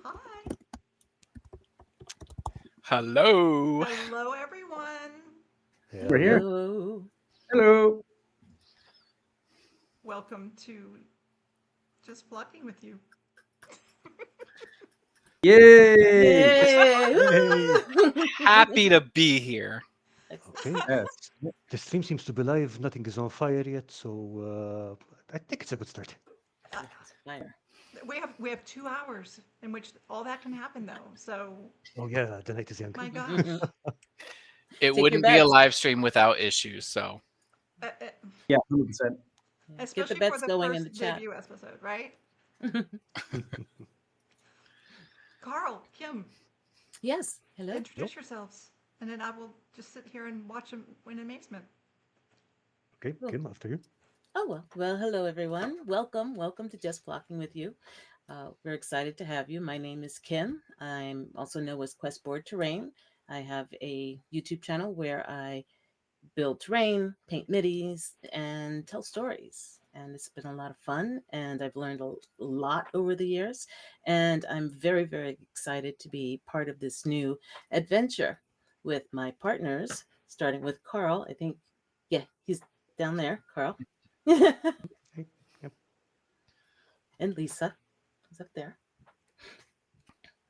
Hi. Hello. Hello, everyone. We're here. Hello. Hello. Welcome to Just Plucking with You. Yay! Yay! Yay! Happy to be here. Okay. Yes. The stream seems to be live. Nothing is on fire yet, so I think it's a good start. Uh, It's fire. we have 2 hours in which all that can happen, though. So, Oh yeah, the night is young. my gosh. It Take your wouldn't be a bets. live stream without issues, so Uh, uh, Yeah, 100%. Yeah. Get the especially for bets the going in the first chat. debut episode, right? Carl, Kim, Yes. Hello. Nope. introduce yourselves, and then I will just sit here and watch them in amazement. Okay, Well, Kim, after you. oh well. Hello everyone. Welcome to Just Flocking with You. We're excited to have you. My name is Kim. I'm also known as Questboard Terrain. I have a YouTube channel where I build terrain, paint middies, and tell stories. And it's been a lot of fun, and I've learned a lot over the years. And I'm very, very excited to be part of this new adventure with my partners, starting with Carl. I think, yeah, he's down there, Carl. Hey, yep. And Lisa is up there.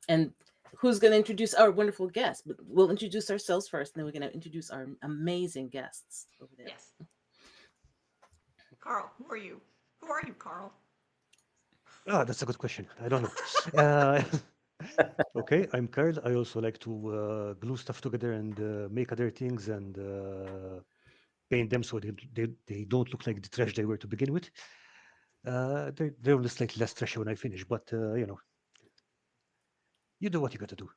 And who's going to introduce our wonderful guest? But we'll introduce ourselves first, and then we're going to introduce our amazing guests over there. Yes. Carl, who are you? Who are you, Carl? Ah, that's a good question. I don't know. Uh, okay, I'm Karl. I also like to glue stuff together and make other things and paint them so they don't look like the trash they were to begin with. They're only slightly less trashy when I finish, but you do what you got to do.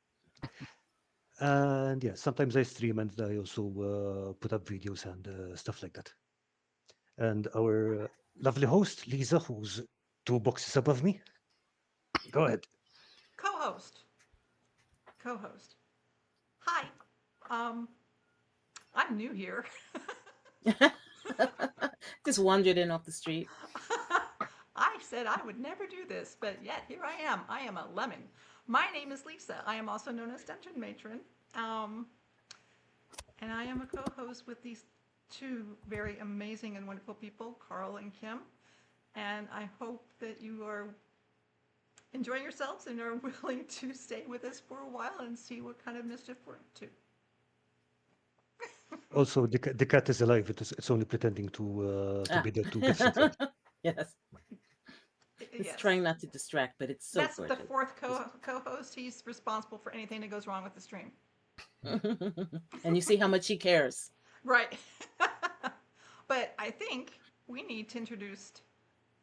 And yeah, sometimes I stream and I also put up videos and stuff like that. And our lovely host, Lisa, who's two boxes above me, go ahead. Co-host. Co-host. Hi. Um, I'm new here. Just wandered in off the street. I said I would never do this, but yet here I am. I am a lemon. My name is Lisa. I am also known as Dungeon Matron. Um, and I am a co host with these two very amazing and wonderful people, Carl and Kim. And I hope that you are enjoying yourselves and are willing to stay with us for a while and see what kind of mischief we're up to. Also, the cat is alive. It's only pretending to Ah. be dead to get something. Yes. It's Yes. trying not to distract, but it's so That's the gorgeous. fourth co-host. He's responsible for anything that goes wrong with the stream. And you see how much he cares. Right. But I think we need to introduce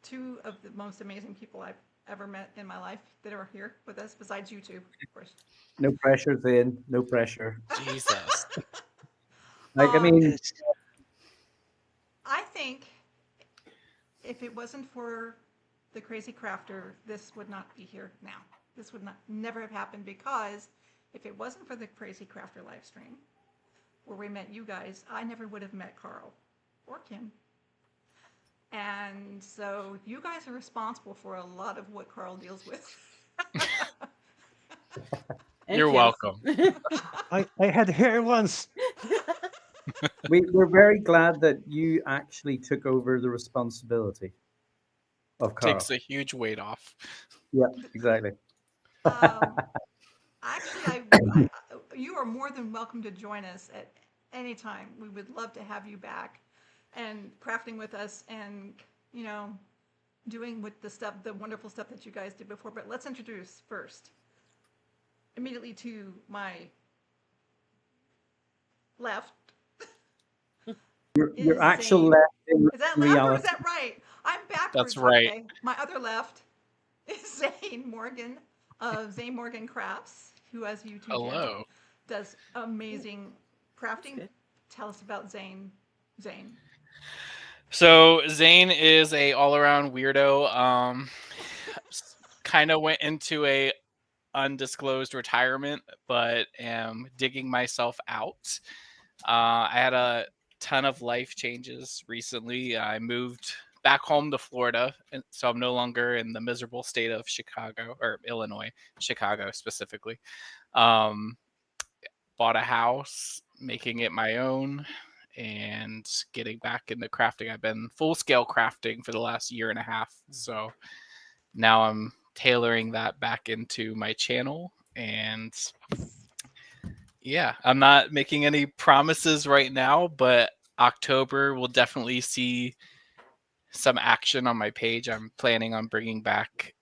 two of the most amazing people I've ever met in my life that are here with us, besides you two, of course. No pressure, Zane. No pressure. Jesus. Like, I Um, mean, Yes. I think if it wasn't for the crazy crafter, this would not be here now. This would not never have happened because if it wasn't for the crazy crafter live stream, where we met you guys, I never would have met Karl or Kim. And so you guys are responsible for a lot of what Karl deals with. And You're Kim. welcome. I had hair once. We're very glad that you actually took over the responsibility of Karl. Takes a huge weight off. Yeah, exactly. Actually, you are more than welcome to join us at any time. We would love to have you back and crafting with us and, you know, doing with the wonderful stuff that you guys did before. But let's introduce first, immediately to my left. Your Is actual Zane. left in Is that left or reality. is that right? I'm backwards. That's right. Okay. My other left is Zane Morgan of Zane Morgan Crafts, who has a YouTube channel, Hello. does amazing crafting. good. Tell us about Zane. Zane. So Zane is a all-around weirdo. Kind of went into a undisclosed retirement, but am digging myself out. I had a ton of life changes recently. I moved back home to Florida, and so I'm no longer in the miserable state of Chicago or Illinois, Chicago specifically. Bought a house, making it my own, and getting back into crafting. I've been full scale crafting for the last year and a half, so now I'm tailoring that back into my channel. And yeah, I'm not making any promises right now, but October will definitely see some action on my page. I'm planning on bringing back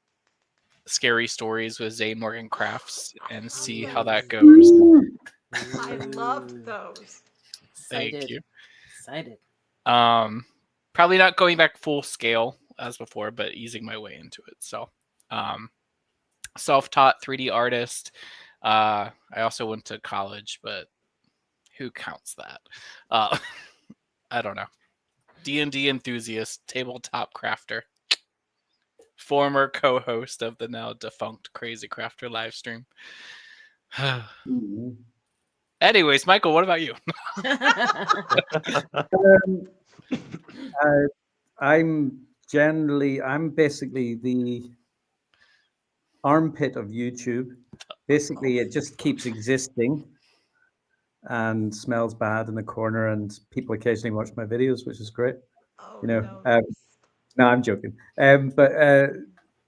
scary stories with Zane Morgan Crafts and see how that goes. I loved those. Thank Excited. you. Excited. Probably not going back full scale as before, but easing my way into it. So, self-taught 3D artist. I also went to college, but who counts that? I don't know. D&D enthusiast, tabletop crafter, former co-host of the now defunct Crazy Crafter live stream. Mhm. Anyways, Michael, what about you? Um, I'm basically the armpit of YouTube. Basically, it just keeps existing and smells bad in the corner, and people occasionally watch my videos, which is great. Oh, You know, no. no, I'm joking.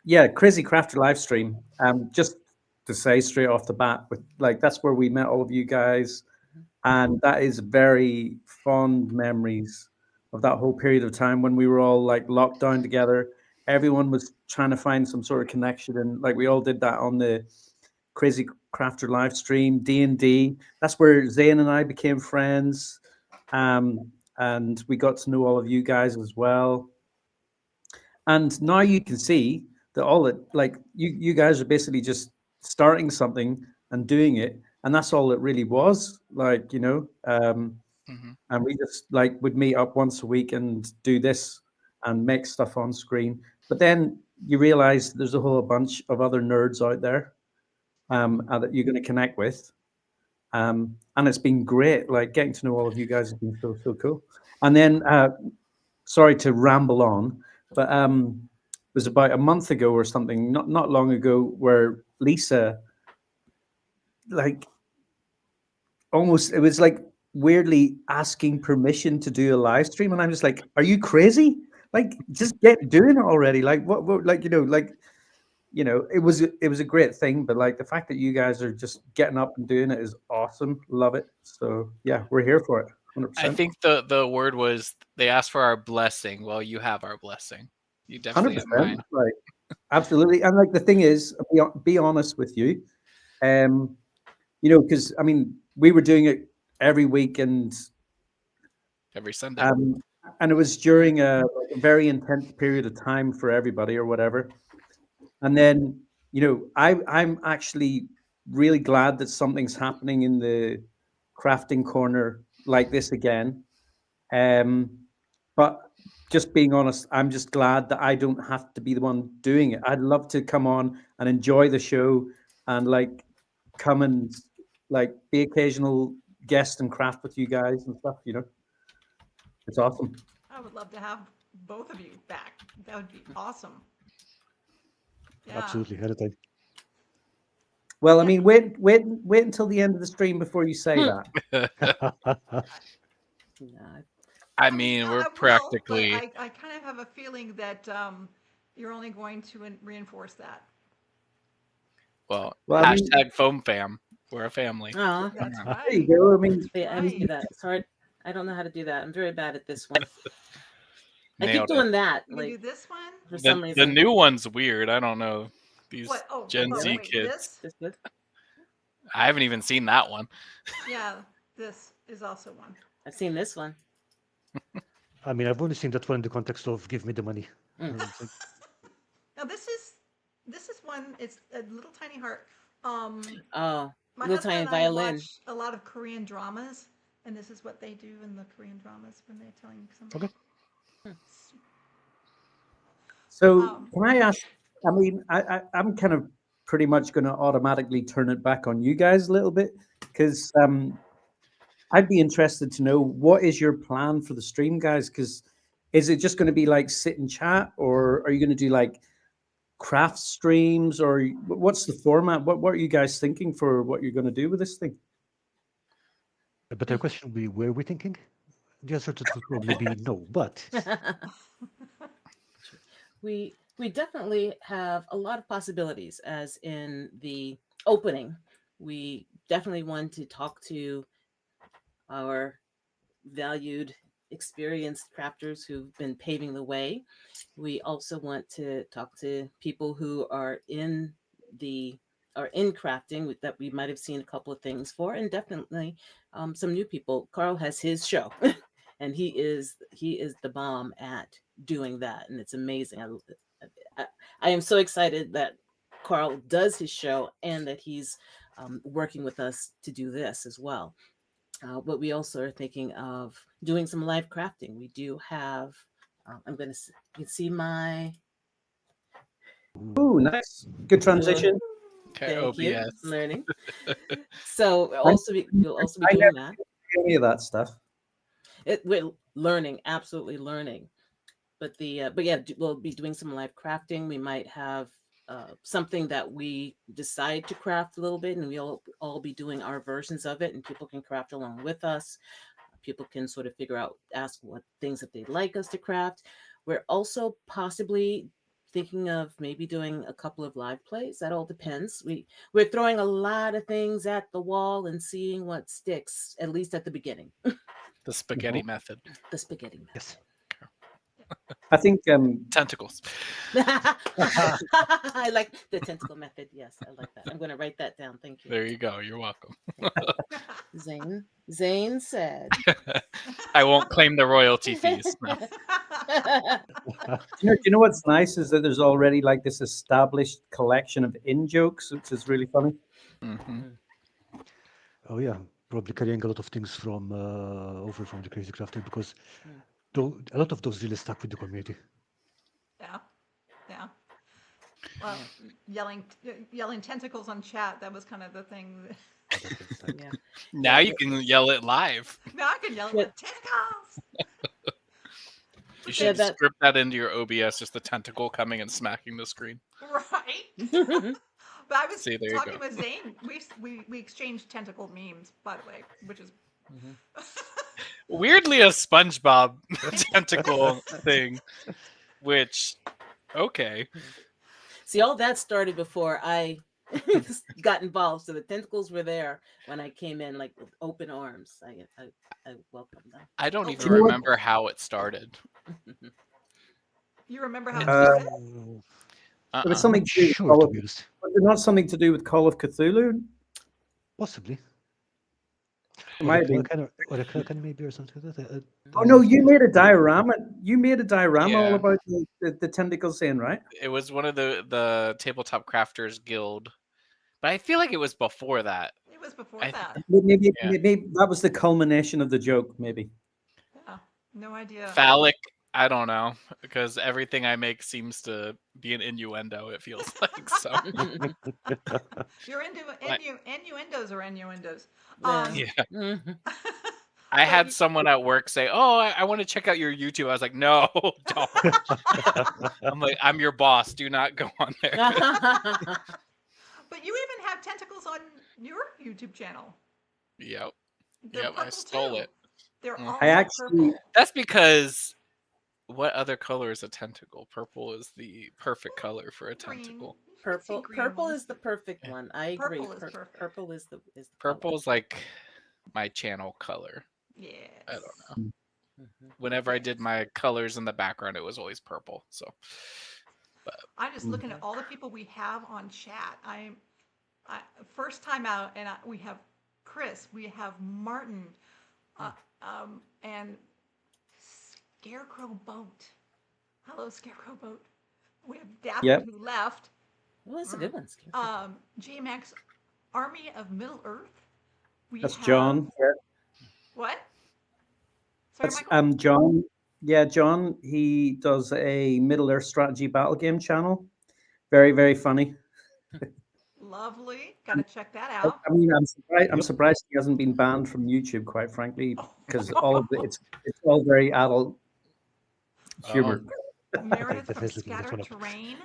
Yeah, Crazy Crafter live stream. Just to say straight off the bat, with like that's where we met all of you guys, and that is very fond memories of that whole period of time when we were all like locked down together. Everyone was trying to find some sort of connection, and like we all did that on the Crazy Crafter live stream, D&D. That's where Zane and I became friends, and we got to know all of you guys as well. And now you can see that all it like you guys are basically just starting something and doing it, and that's all it really was. Like, you know, Mhm. and we just like would meet up once a week and do this and make stuff on screen. But then you realize there's a whole bunch of other nerds out there that you're going to connect with. And it's been great. Like getting to know all of you guys has been so cool. And then, sorry to ramble on, but it was about a month ago or something, not long ago, where Lisa, like, almost it was like weirdly asking permission to do a live stream, and I'm just like, "Are you crazy? Like, just get doing it already! Like, what like, it was a great thing, but like the fact that you guys are just getting up and doing it is awesome. Love it. So yeah, we're here for it. I 100%. think the word was they asked for our blessing. Well, you have our blessing. You definitely have 100%. mine. Like absolutely. And like the thing is, be honest with you, because I mean, we were doing it every week, Every Sunday. and it was during like a very intense period of time for everybody or whatever. And then, I'm actually really glad that something's happening in the crafting corner like this again. Um, but just being honest, I'm just glad that I don't have to be the one doing it. I'd love to come on and enjoy the show and like come and like be occasional guest and craft with you guys and stuff. It's awesome. I would love to have both of you back. That would be awesome. Yeah. Absolutely, anytime. Well, I mean, wait until the end of the stream before you say that. No, I mean, I we're will, but practically. I kind of have a feeling that you're only going to reinforce that. Well, Well, I mean- hashtag foam fam. We're a family. oh, That's There right. you go. I mean, yeah, I didn't do that. Sorry, I don't know how to do that. I'm very bad at this one. I keep Nailed doing it. that, You can do like this one. for some The reason. new one's weird. I don't know. These What? Oh, Gen oh, Z wait, kids. this? I haven't even seen that one. Yeah, this is also one. I've seen this one. I mean, I've only seen that one in the context of give me the money. Mm. It's like, Now this is one. It's a little tiny heart. Oh, My little husband tiny and I violin. watch a lot of Korean dramas, and this is what they do in the Korean dramas when they're telling something. Okay. so can I ask? I mean, I'm kind of pretty much going to automatically turn it back on you guys a little bit because I'd be interested to know what is your plan for the stream, guys? Because is it just going to be like sit and chat, or are you going to do like craft streams, or what's the format? What are you guys thinking for what you're going to do with this thing? a better question would be, were we thinking? The answer to would probably be no, but we definitely have a lot of possibilities, as in the opening. We definitely want to talk to our valued, experienced crafters who've been paving the way. We also want to talk to people who are in crafting that we might have seen a couple of things for, and definitely some new people. Karl has his show, and he is the bomb at doing that, and it's amazing. I am so excited that Karl does his show and that he's working with us to do this as well. But we also are thinking of doing some live crafting. We do have. I'm going to. You can see my. Ooh, nice, good transition. Okay, Thank you. OBS. Learning. So we'll also be I doing never that. Any of that stuff. We're learning, absolutely learning. But yeah, we'll be doing some live crafting. We might have something that we decide to craft a little bit, and we'll all be doing our versions of it, and people can craft along with us. People can sort of ask what things that they'd like us to craft. We're also possibly thinking of maybe doing a couple of live plays. That all depends. We're throwing a lot of things at the wall and seeing what sticks, at least at the beginning. The spaghetti method. The spaghetti method. yes. I think Tentacles. I like the tentacle method. Yes, I like that. I'm going to write that down. Thank you. There you go. You're welcome. Zane said. I won't claim the royalty fees. No. you know what's nice is that there's already like this established collection of in jokes, which is really funny. Mm-hmm. Oh yeah, probably carrying a lot of things from over from the Crazy Crafter because a lot of those really stuck with the community. Yeah. Well, yelling tentacles on chat, that was kind of the thing. Yeah. Now you can yell it live. Now I can yell at tentacles. You should that- script that into your OBS, just the tentacle coming and smacking the screen. Right. But I was See, there you talking go. with Zane. We exchanged tentacle memes, by the way, which is Weirdly, a SpongeBob tentacle thing, which, okay. See, all that started before I got involved. So the tentacles were there when I came in, like with open arms. I welcomed them. I don't Oh, even you know what? remember how it started. you remember how it Uh, started? It was Uh-uh. something to do with Sure, Call to of, be honest. was it not something to do with Call of Cthulhu? Possibly. It might have been. Or a Kraken maybe or something like that. Oh no, you made a diorama. You made a diorama all Yeah. about the tentacles in, right? It was one of the Tabletop Crafters Guild, but I feel like it was before that. It was before I- that. Maybe, Yeah. maybe that was the culmination of the joke. Maybe. Yeah. No idea. Phallic I don't know, because everything I make seems to be an innuendo. It feels like so. You're into But- innuendos or innuendos. Yeah. Mhm. I had But- someone at work say, "Oh, I want to check out your YouTube." I was like, "No, don't." I'm like, "I'm your boss. Do not go on there." But you even have tentacles on your YouTube channel. Yep. They're Yep, I purple stole too. it. They're Mm. all I actually- purple. That's because what other color is a tentacle? Purple is the perfect color for a Green. tentacle. You can see Purple. green Purple ones. is the perfect Yeah. one. I agree. Purple is perfect. Purple is the color. Purple is like my channel color. Yes. I don't know. Mhm. Whenever I did my colors in the background, it was always purple. So I'm just looking at Mhm. all the people we have on chat. I first time out, and we have Chris, we have Martin, and Scarecrow Boat. Hello, Scarecrow Boat. We have Daphne Yep. who left. Well, that's a good one. GMX Army of Middle Earth. We That's have, John. Yeah. What? Sorry, That's Michael. John. Yeah, John. He does a Middle Earth strategy battle game channel. Very, very funny. Lovely. Got to check that I out. mean, I'm Yep. surprised he hasn't been banned from YouTube, quite frankly, because all of it's all very adult humor. Meredith from definitely look this Scatter one up. Terrain.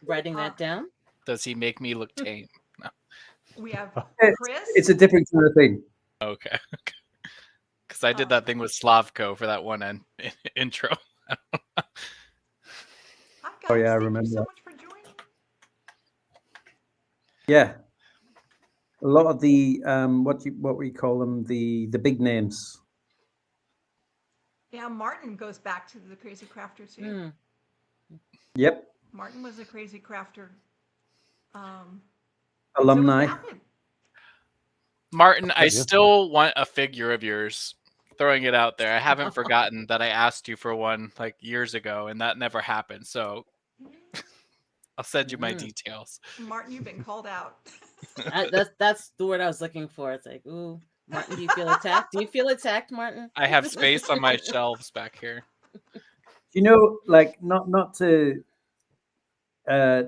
Writing that down. does he make me look tame? We have It's, Chris. it's a different kind of thing. Okay. Because I did that thing with Slavko for that one intro. Hi guys. Oh, yeah, I Thank remember you so that. much for joining. Yeah, a lot of the what we call them, the big names. Yeah, Martin goes back to the Crazy Crafter too. Mm. Yep, Martin was a Crazy Crafter. alumni. So was David. Martin, I Yeah. still want a figure of yours. Throwing it out there. I haven't forgotten that I asked you for one like years ago, and that never happened. So I'll send you my details. Martin, you've been called out. That's the word I was looking for. It's like, ooh, Martin, do you feel attacked? Do you feel attacked, Martin? I have space on my shelves back here. You know, like not to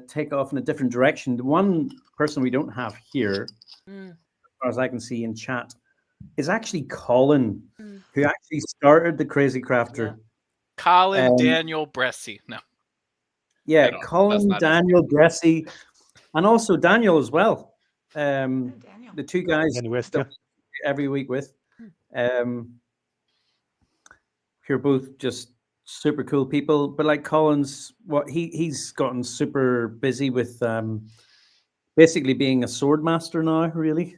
take off in a different direction. The one person we don't have here, Mm. as far as I can see in chat, is actually Colin, Mm. who actually started the Crazy Crafter. Colin Daniel Bressi. No. Yeah, That's Colin, not his Daniel, Bressi, and also Daniel as well. Daniel. The two guys Danny West, that yeah. every week with. Who are both just super cool people. But like Colin's, he's gotten super busy with basically being a sword master now, really.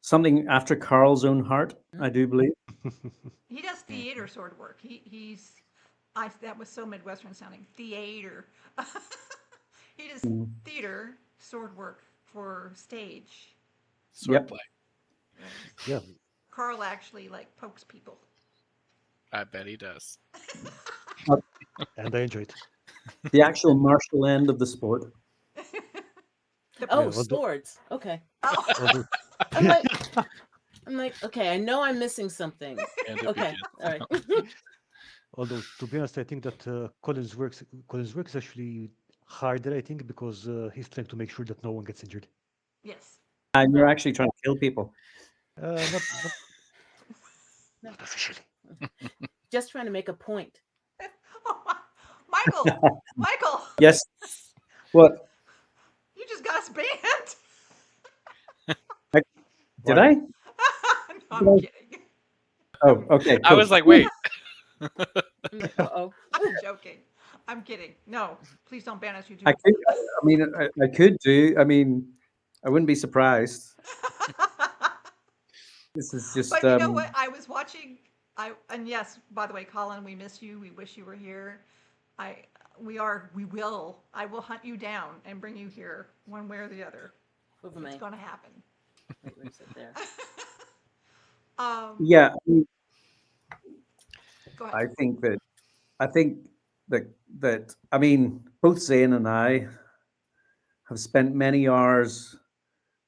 Something after Karl's own heart, I do believe. He does theater sword work. He's that was so Midwestern sounding. Theater. He does theater sword work for stage. Swordplay. Yeah. Karl actually like pokes people. I bet he does. And I enjoy it. The actual martial end of the sport. Oh, although- swords. Okay. Oh, Although, I'm like, okay, I know I'm missing something. And it Okay, begins. all right. although to be honest, I think that Colin's work is actually harder. I think because he's trying to make sure that no one gets injured. yes. And you're actually trying to kill people. Not officially. Just trying to make a point. Michael, Yes. What? you just got us banned. Did Why? I? No, I'm kidding. Oh, okay. I cool. was like, wait. I'm like, uh-oh. I'm joking. I'm kidding. No, please don't ban us, YouTube. I could. I mean, I could do. I mean, I wouldn't be surprised. This is just. But you know what? I was watching. And yes, by the way, Colin, we miss you. We wish you were here. We will. I will hunt you down and bring you here, one way or the other. Over It's me. going to happen. Wait, where's it there? Yeah, I mean, Go ahead. I think that I mean, both Zane and I have spent many hours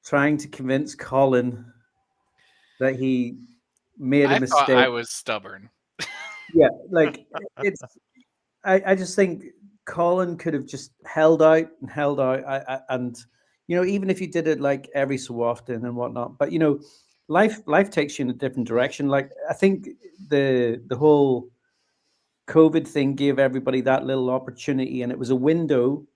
trying to convince Colin that he made a I thought mistake. I was stubborn. Yeah, like it's I just think Colin could have just held out and held out, and even if you did it like every so often and whatnot, but life takes you in a different direction. Like I think the whole COVID thing gave everybody that little opportunity, and it was a window.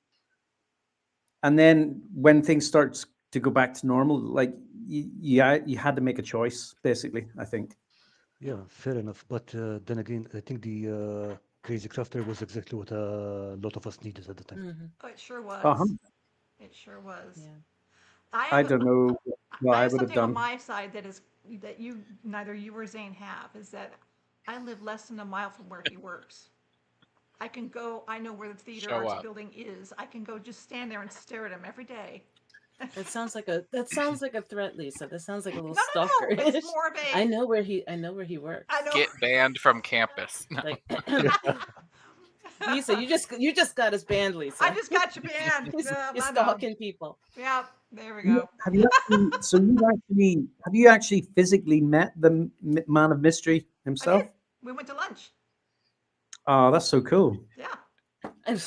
And then when things start to go back to normal, like you had to make a choice, basically. I think. Yeah, fair enough. But then again, I think the Crazy Crafter was exactly what a lot of us needed at the time. Hmm. Oh, it sure Uh-huh. was. It sure was. Yeah. I I have don't know what I I have would have something on done. my side that you neither you or Zane have is that I live less than a mile from where he works. I can go. I know where the theater Show arts up. building is. I can go just stand there and stare at him every day. That sounds like a threat, Lisa. That sounds like a little No, no, no. It's stalker-ish. more of I a. know where he I works. know. Get banned from campus. No. Like Yeah. Lisa, you just got us banned, I Lisa. just got you banned. You're I know. stalking people. Yeah, there we You- go. Have you actually? So you actually physically met the man of mystery I did. himself? We went to lunch. Oh, that's so cool. Yeah. And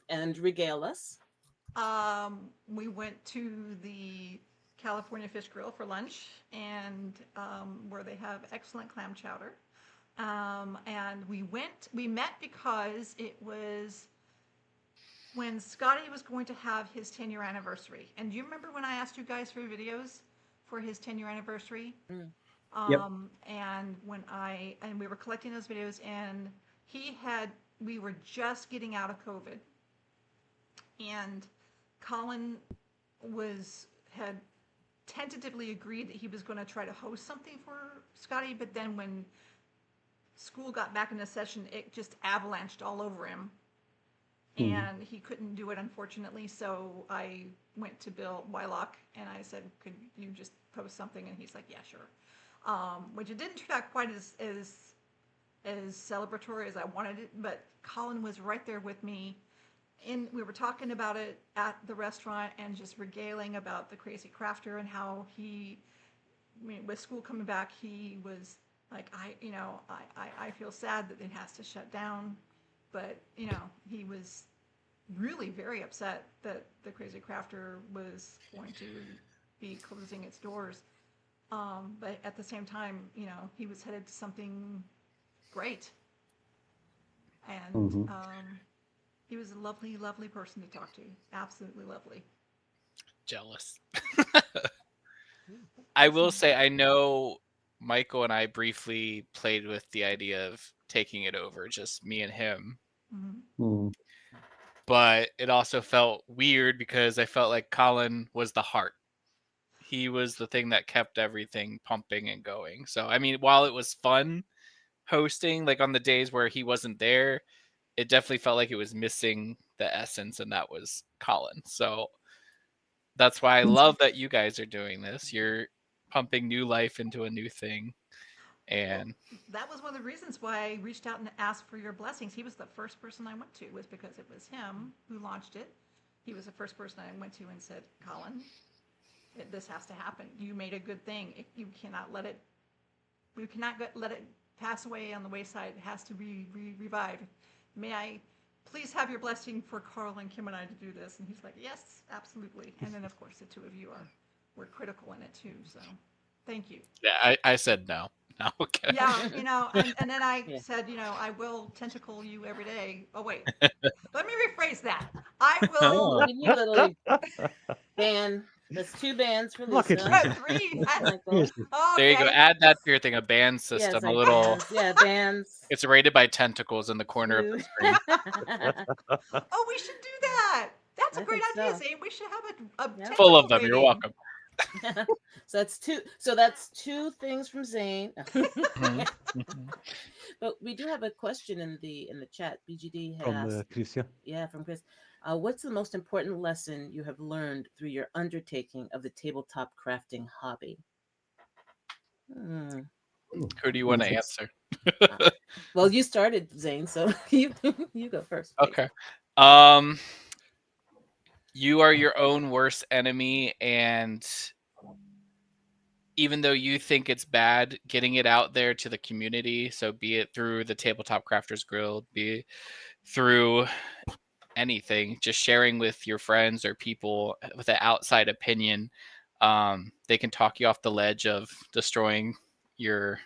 and regale us. We went to the California Fish Grill for lunch, and where they have excellent clam chowder. And we met because it was when Scotty was going to have his 10-year anniversary. And do you remember when I asked you guys for videos for his 10-year anniversary? Mm. Yep. And we were collecting those videos, and we were just getting out of COVID, and Colin had tentatively agreed that he was going to try to host something for Scotty, but then when school got back into session, it just avalanched all over him, and he couldn't do it, unfortunately. So I went to Bill Wylock and I said, "Could you just post something?" And he's like, "Yeah, sure." Which it didn't turn out quite as celebratory as I wanted it, but Colin was right there with me. And we were talking about it at the restaurant and just regaling about the Crazy Crafter and how with school coming back, he was like, I feel sad that it has to shut down, but he was really very upset that the Crazy Crafter was going to be closing its doors. But at the same time, he was headed to something great, and Mhm. he was a lovely, lovely person to talk to. Absolutely lovely. Jealous. I will say I know Michael and I briefly played with the idea of taking it over, just me and him. Mm-hmm. But it also felt weird because I felt like Colin was the heart. He was the thing that kept everything pumping and going. So I mean, while it was fun hosting, like on the days where he wasn't there, it definitely felt like it was missing the essence, and that was Colin. So that's why I love that you guys are doing this. You're pumping new life into a new thing. And That was one of the reasons why I reached out and asked for your blessings. He was the first person I went to, was because it was him who launched it. He was the first person I went to and said, "Colin, this has to happen. You made a good thing. You cannot let it. We cannot let it pass away on the wayside. It has to be revived. May I please have your blessing for Karl and Kim and I to do this?" And he's like, "Yes, absolutely." And then of course the two of you were critical in it too. So thank you. yeah, I said no. No, okay. Yeah, and then I Yeah. said, I will tentacle you every day. Oh wait, let me rephrase that. I Oh. will. Didn't you literally ban? That's 2 bans for Rocket Lisa. League. Three. Michael. Seriously. There you go. Okay. Add that to your thing, a band Yes, system, a like little. bans. Yeah, bans. It's rated by tentacles in the corner of the screen. Oh, we should do that. That's a I great think idea, so. Zane. We should have a Yeah. tentacle Full of them. You're rating. welcome. So that's 2. So that's 2 things from Zane. Mhm, mhm. But we do have a question in the chat. BGD had From asked, Chris, yeah. yeah, from Chris. What's the most important lesson you have learned through your undertaking of the tabletop crafting hobby? Hmm. Who do you want to answer? Well, you started, Zane, so you go first. Please. Okay. You are your own worst enemy, and even though you think it's bad, getting it out there to the community, so be it through the Tabletop Crafters Guild, be it through anything, just sharing with your friends or people with an outside opinion, they can talk you off the ledge of destroying your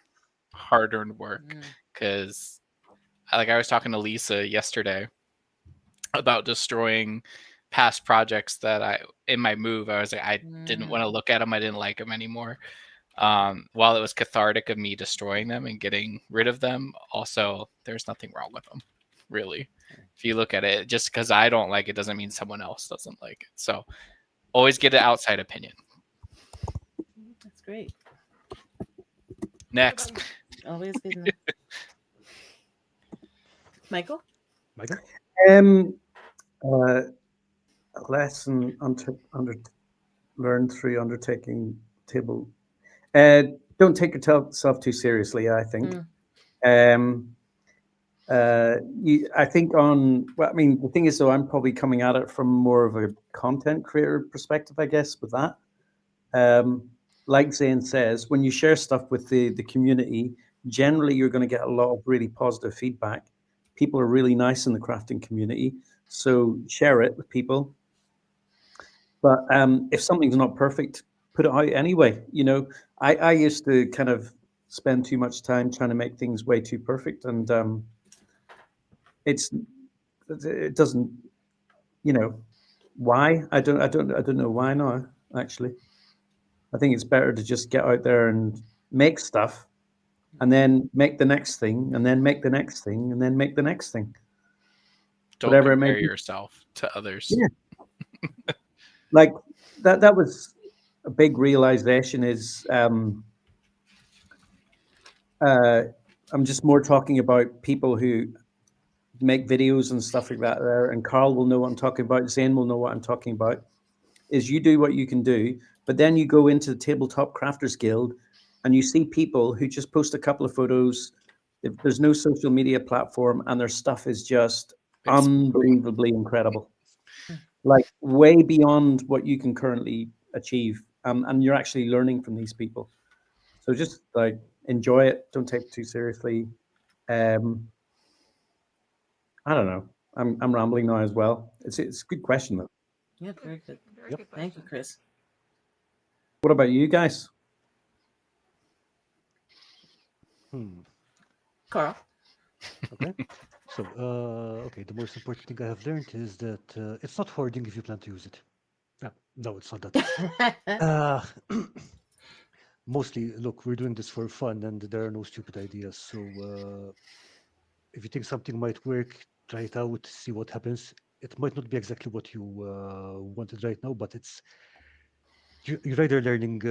hard-earned work. Mm. Because, like, I was talking to Lisa yesterday about destroying past projects that in my move, I was like, I didn't want to look at them. I didn't like them anymore. While it was cathartic of me destroying them and getting rid of them, also there's nothing wrong with them, really. If you look at it, just because I don't like it doesn't mean someone else doesn't like it. So always get an outside opinion. That's great. Next. Always good enough. Michael? Michael? A lesson learned through undertaking table. Don't take yourself too seriously, I think. I think the thing is, though, I'm probably coming at it from more of a content creator perspective, I guess, with that. Like Zane says, when you share stuff with the community, generally you're going to get a lot of really positive feedback. People are really nice in the crafting community, so share it with people. But if something's not perfect, put it out anyway. I used to kind of spend too much time trying to make things way too perfect, and it doesn't. Why? I don't know why now. Actually, I think it's better to just get out there and make stuff, and then make the next thing, and then make the next thing, and then make the next thing. Don't Whatever it may compare be. yourself to others. Yeah. Like that was a big realization is I'm just more talking about people who make videos and stuff like that there, and Karl will know what I'm talking about, Zane will know what I'm talking about, is you do what you can do, but then you go into the Tabletop Crafters Guild and you see people who just post a couple of photos. There's no social media platform and their stuff is just unbelievably incredible. Like way beyond what you can currently achieve. And you're actually learning from these people. So just like enjoy it. Don't take it too seriously. I don't know. I'm rambling now as well. It's a good question though. Yeah, very good. Very Yep. good Thank you, question. Chris. What about you guys? Karl? Okay. So, okay, the most important thing I have learned is that it's not hoarding if you plan to use it. No, it's not that. Mostly, look, we're doing this for fun and there are no stupid ideas. So, if you think something might work, try it out, see what happens. It might not be exactly what you wanted right now, but you're either learning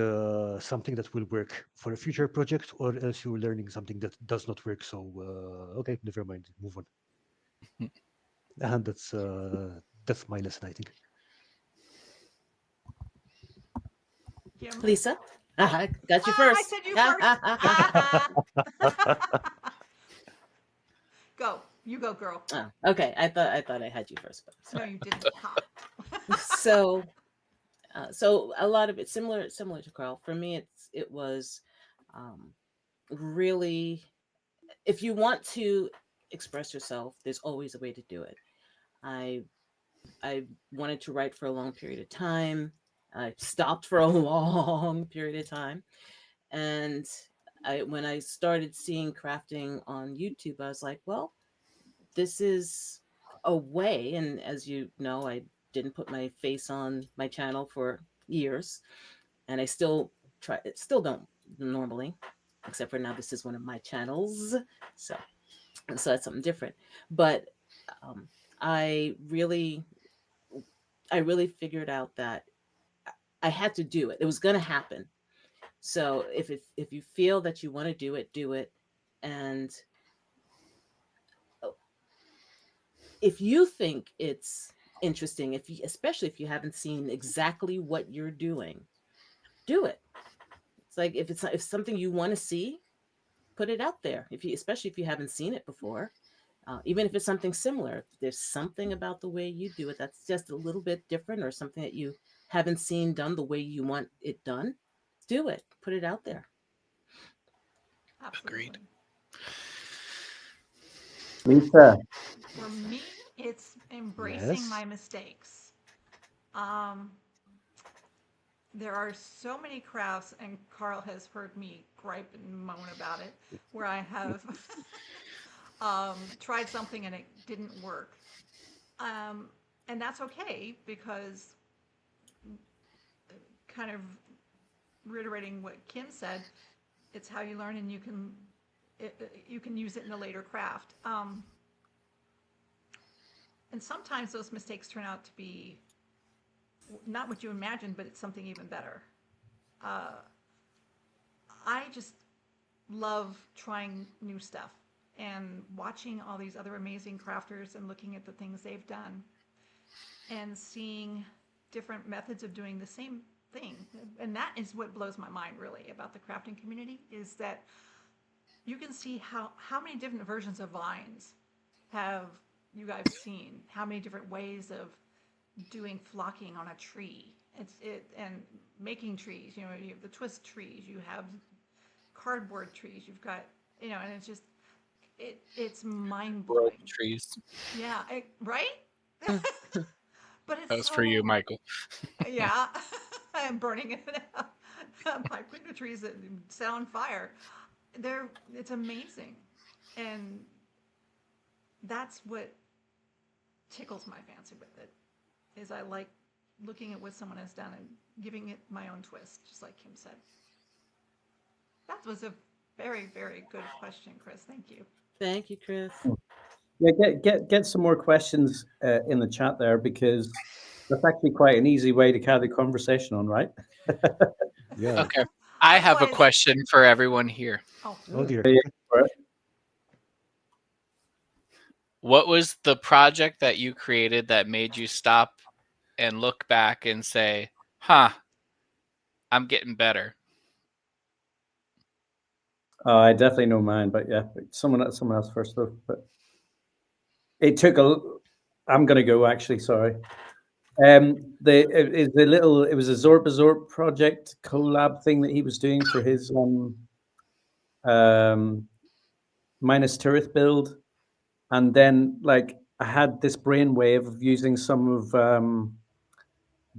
something that will work for a future project, or else you're learning something that does not work. So, okay, never mind, move on. And that's my lesson, I think. Kim? Lisa? Got you I first. said you first. Go. You go, girl. Oh, okay, I thought I had you first, but No, sorry. you didn't. So so a lot of it similar to Karl. For me, it was really, if you want to express yourself, there's always a way to do it. I wanted to write for a long period of time. I stopped for a long period of time, and when I started seeing crafting on YouTube, I was like, well, this is a way. And as you know, I didn't put my face on my channel for years, and I still don't normally, except for now. This is one of my channels, so that's something different. But um, I really figured out that I had to do it. It was going to happen. So if you feel that you want to do it, do it. And if you think it's interesting, especially if you haven't seen exactly what you're doing, do it. It's like if something you want to see, put it out there. Especially if you haven't seen it before, even if it's something similar, if there's something about the way you do it that's just a little bit different, or something that you haven't seen done the way you want it done, do it. Put it out there. Absolutely. Agreed. Lisa, For me, it's embracing Yes. my mistakes. Um, there are so many crafts, and Carl has heard me gripe and moan about it, where I have tried something and it didn't work. Um, and that's okay because, kind of reiterating what Kim said, it's how you learn, and you can use it in a later craft. And sometimes those mistakes turn out to be not what you imagined, but it's something even better. Uh, I just love trying new stuff and watching all these other amazing crafters and looking at the things they've done and seeing different methods of doing the same thing. And that is what blows my mind really about the crafting community, is that you can see how many different versions of vines have you guys seen, how many different ways of doing flocking on a tree. And making trees. You know, you have the twist trees, you have cardboard trees, you've got, and it's just it's mind Rope blowing. trees. Yeah, right. Mm. But That it's was for you, so, Michael. yeah. I'm burning it by putting the trees that set on fire. It's amazing, and that's what tickles my fancy with it. Is I like looking at what someone has done and giving it my own twist, just like Kim said. That was a very, very good question, Chris. Thank you. Thank you, Chris. yeah, get some more questions in the chat there because that's actually quite an easy way to carry the conversation on, right? Yeah. Okay. I have a Otherwise, question for everyone here. oh, Oh Mm. dear. Yeah, for it. What was the project that you created that made you stop and look back and say, huh, I'm getting better? I definitely know mine, but yeah, someone else first though. But it took a. I'm gonna go actually. Sorry. It was a Zorb project collab thing that he was doing for his um minus Tirith build, and then like I had this brainwave of using some of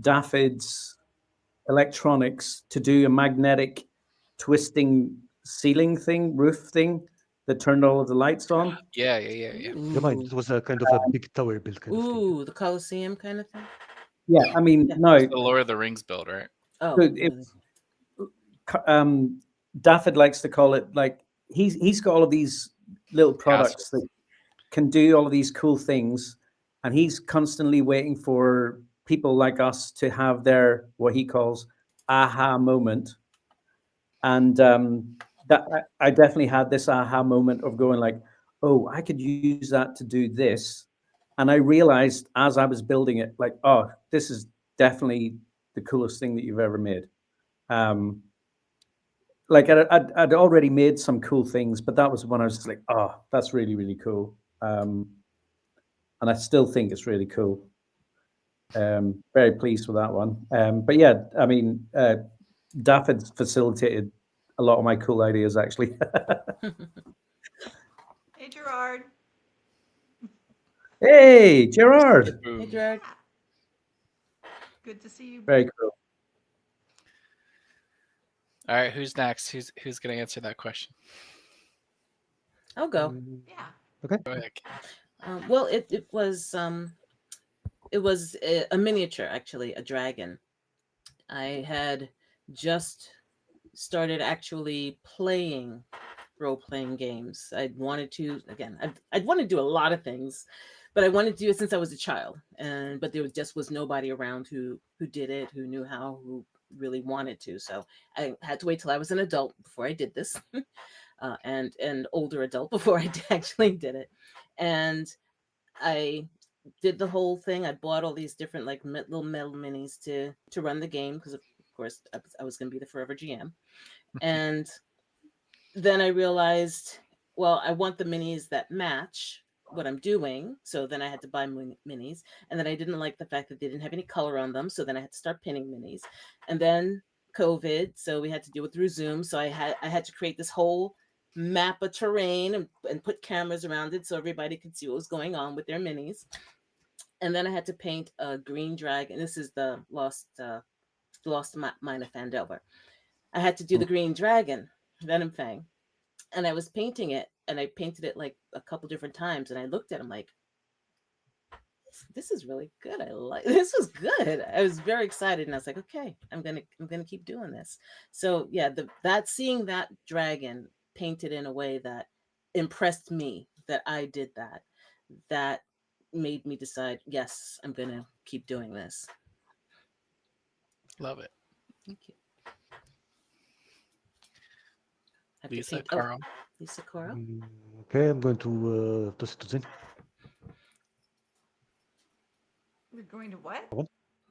Daffod's electronics to do a magnetic twisting ceiling thing, roof thing that turned all of the lights on. Yeah. Yeah, mine. Ooh. It was a kind of a big tower build kind of thing. Ooh, the Colosseum kind of thing. Yeah, I mean, Yeah. no, It's the Lord of the Rings build, right? Oh, so really? Daffod likes to call it like he's got all of these little products Castles. that can do all of these cool things, and he's constantly waiting for people like us to have their what he calls aha moment. And that I definitely had this aha moment of going like, oh, I could use that to do this, and I realized as I was building it, like, oh, this is definitely the coolest thing that you've ever made. Um, like I'd already made some cool things, but that was when I was just like, oh, that's really really cool, and I still think it's really cool. Very pleased with that one. But yeah, I mean, Daffod's facilitated a lot of my cool ideas actually. hey, Gerard. Hey, Gerard. Hey, Boom. Gerard. Yeah, good to see you. Very cool. All right, who's next? Who's gonna answer that question? I'll go. Yeah. Okay. Go ahead. Well, it was a miniature, actually, a dragon. I had just started actually playing role-playing games. I'd wanted to, again, I'd wanted to do a lot of things, but I wanted to do it since I was a child. But there just was nobody around who did it, who knew how, who really wanted to. So I had to wait till I was an adult before I did this, and an older adult before I actually did it. And I did the whole thing. I bought all these different like little metal minis to run the game because of course I was going to be the forever GM. And then I realized, well, I want the minis that match what I'm doing. So then I had to buy minis. And then I didn't like the fact that they didn't have any color on them. So then I had to start pinning minis. And then COVID, so we had to do it through Zoom. So I had to create this whole map of terrain and put cameras around it so everybody could see what was going on with their minis. And then I had to paint a green dragon. This is the Lost Mine of Fandelver. I had to do the green dragon, Venom Fang, and I was painting it, and I painted it like a couple different times, and I looked at him like, this is really good. This was good. I was very excited, and I was like, okay, I'm gonna keep doing this. So yeah, seeing that dragon painted in a way that impressed me, that I did that made me decide, yes, I'm gonna keep doing this. Love it. Thank you. Lisa, Karl. Lisa, Karl. Okay, I'm going to toss it to Zane. We're going to what?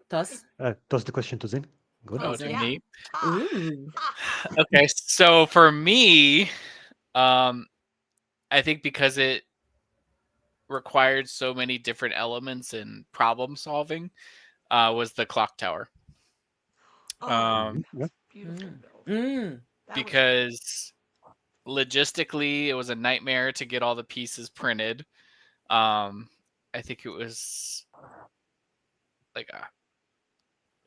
Toss. Toss the question to Zane. Go ahead. Oh, Zane. to me. Ah, Ooh. ah. Okay, so for me, I think because it required so many different elements and problem solving, was the clock tower. Oh, Yeah. beautiful build. Mm. Because logistically, it was a nightmare to get all the pieces printed. I think it was like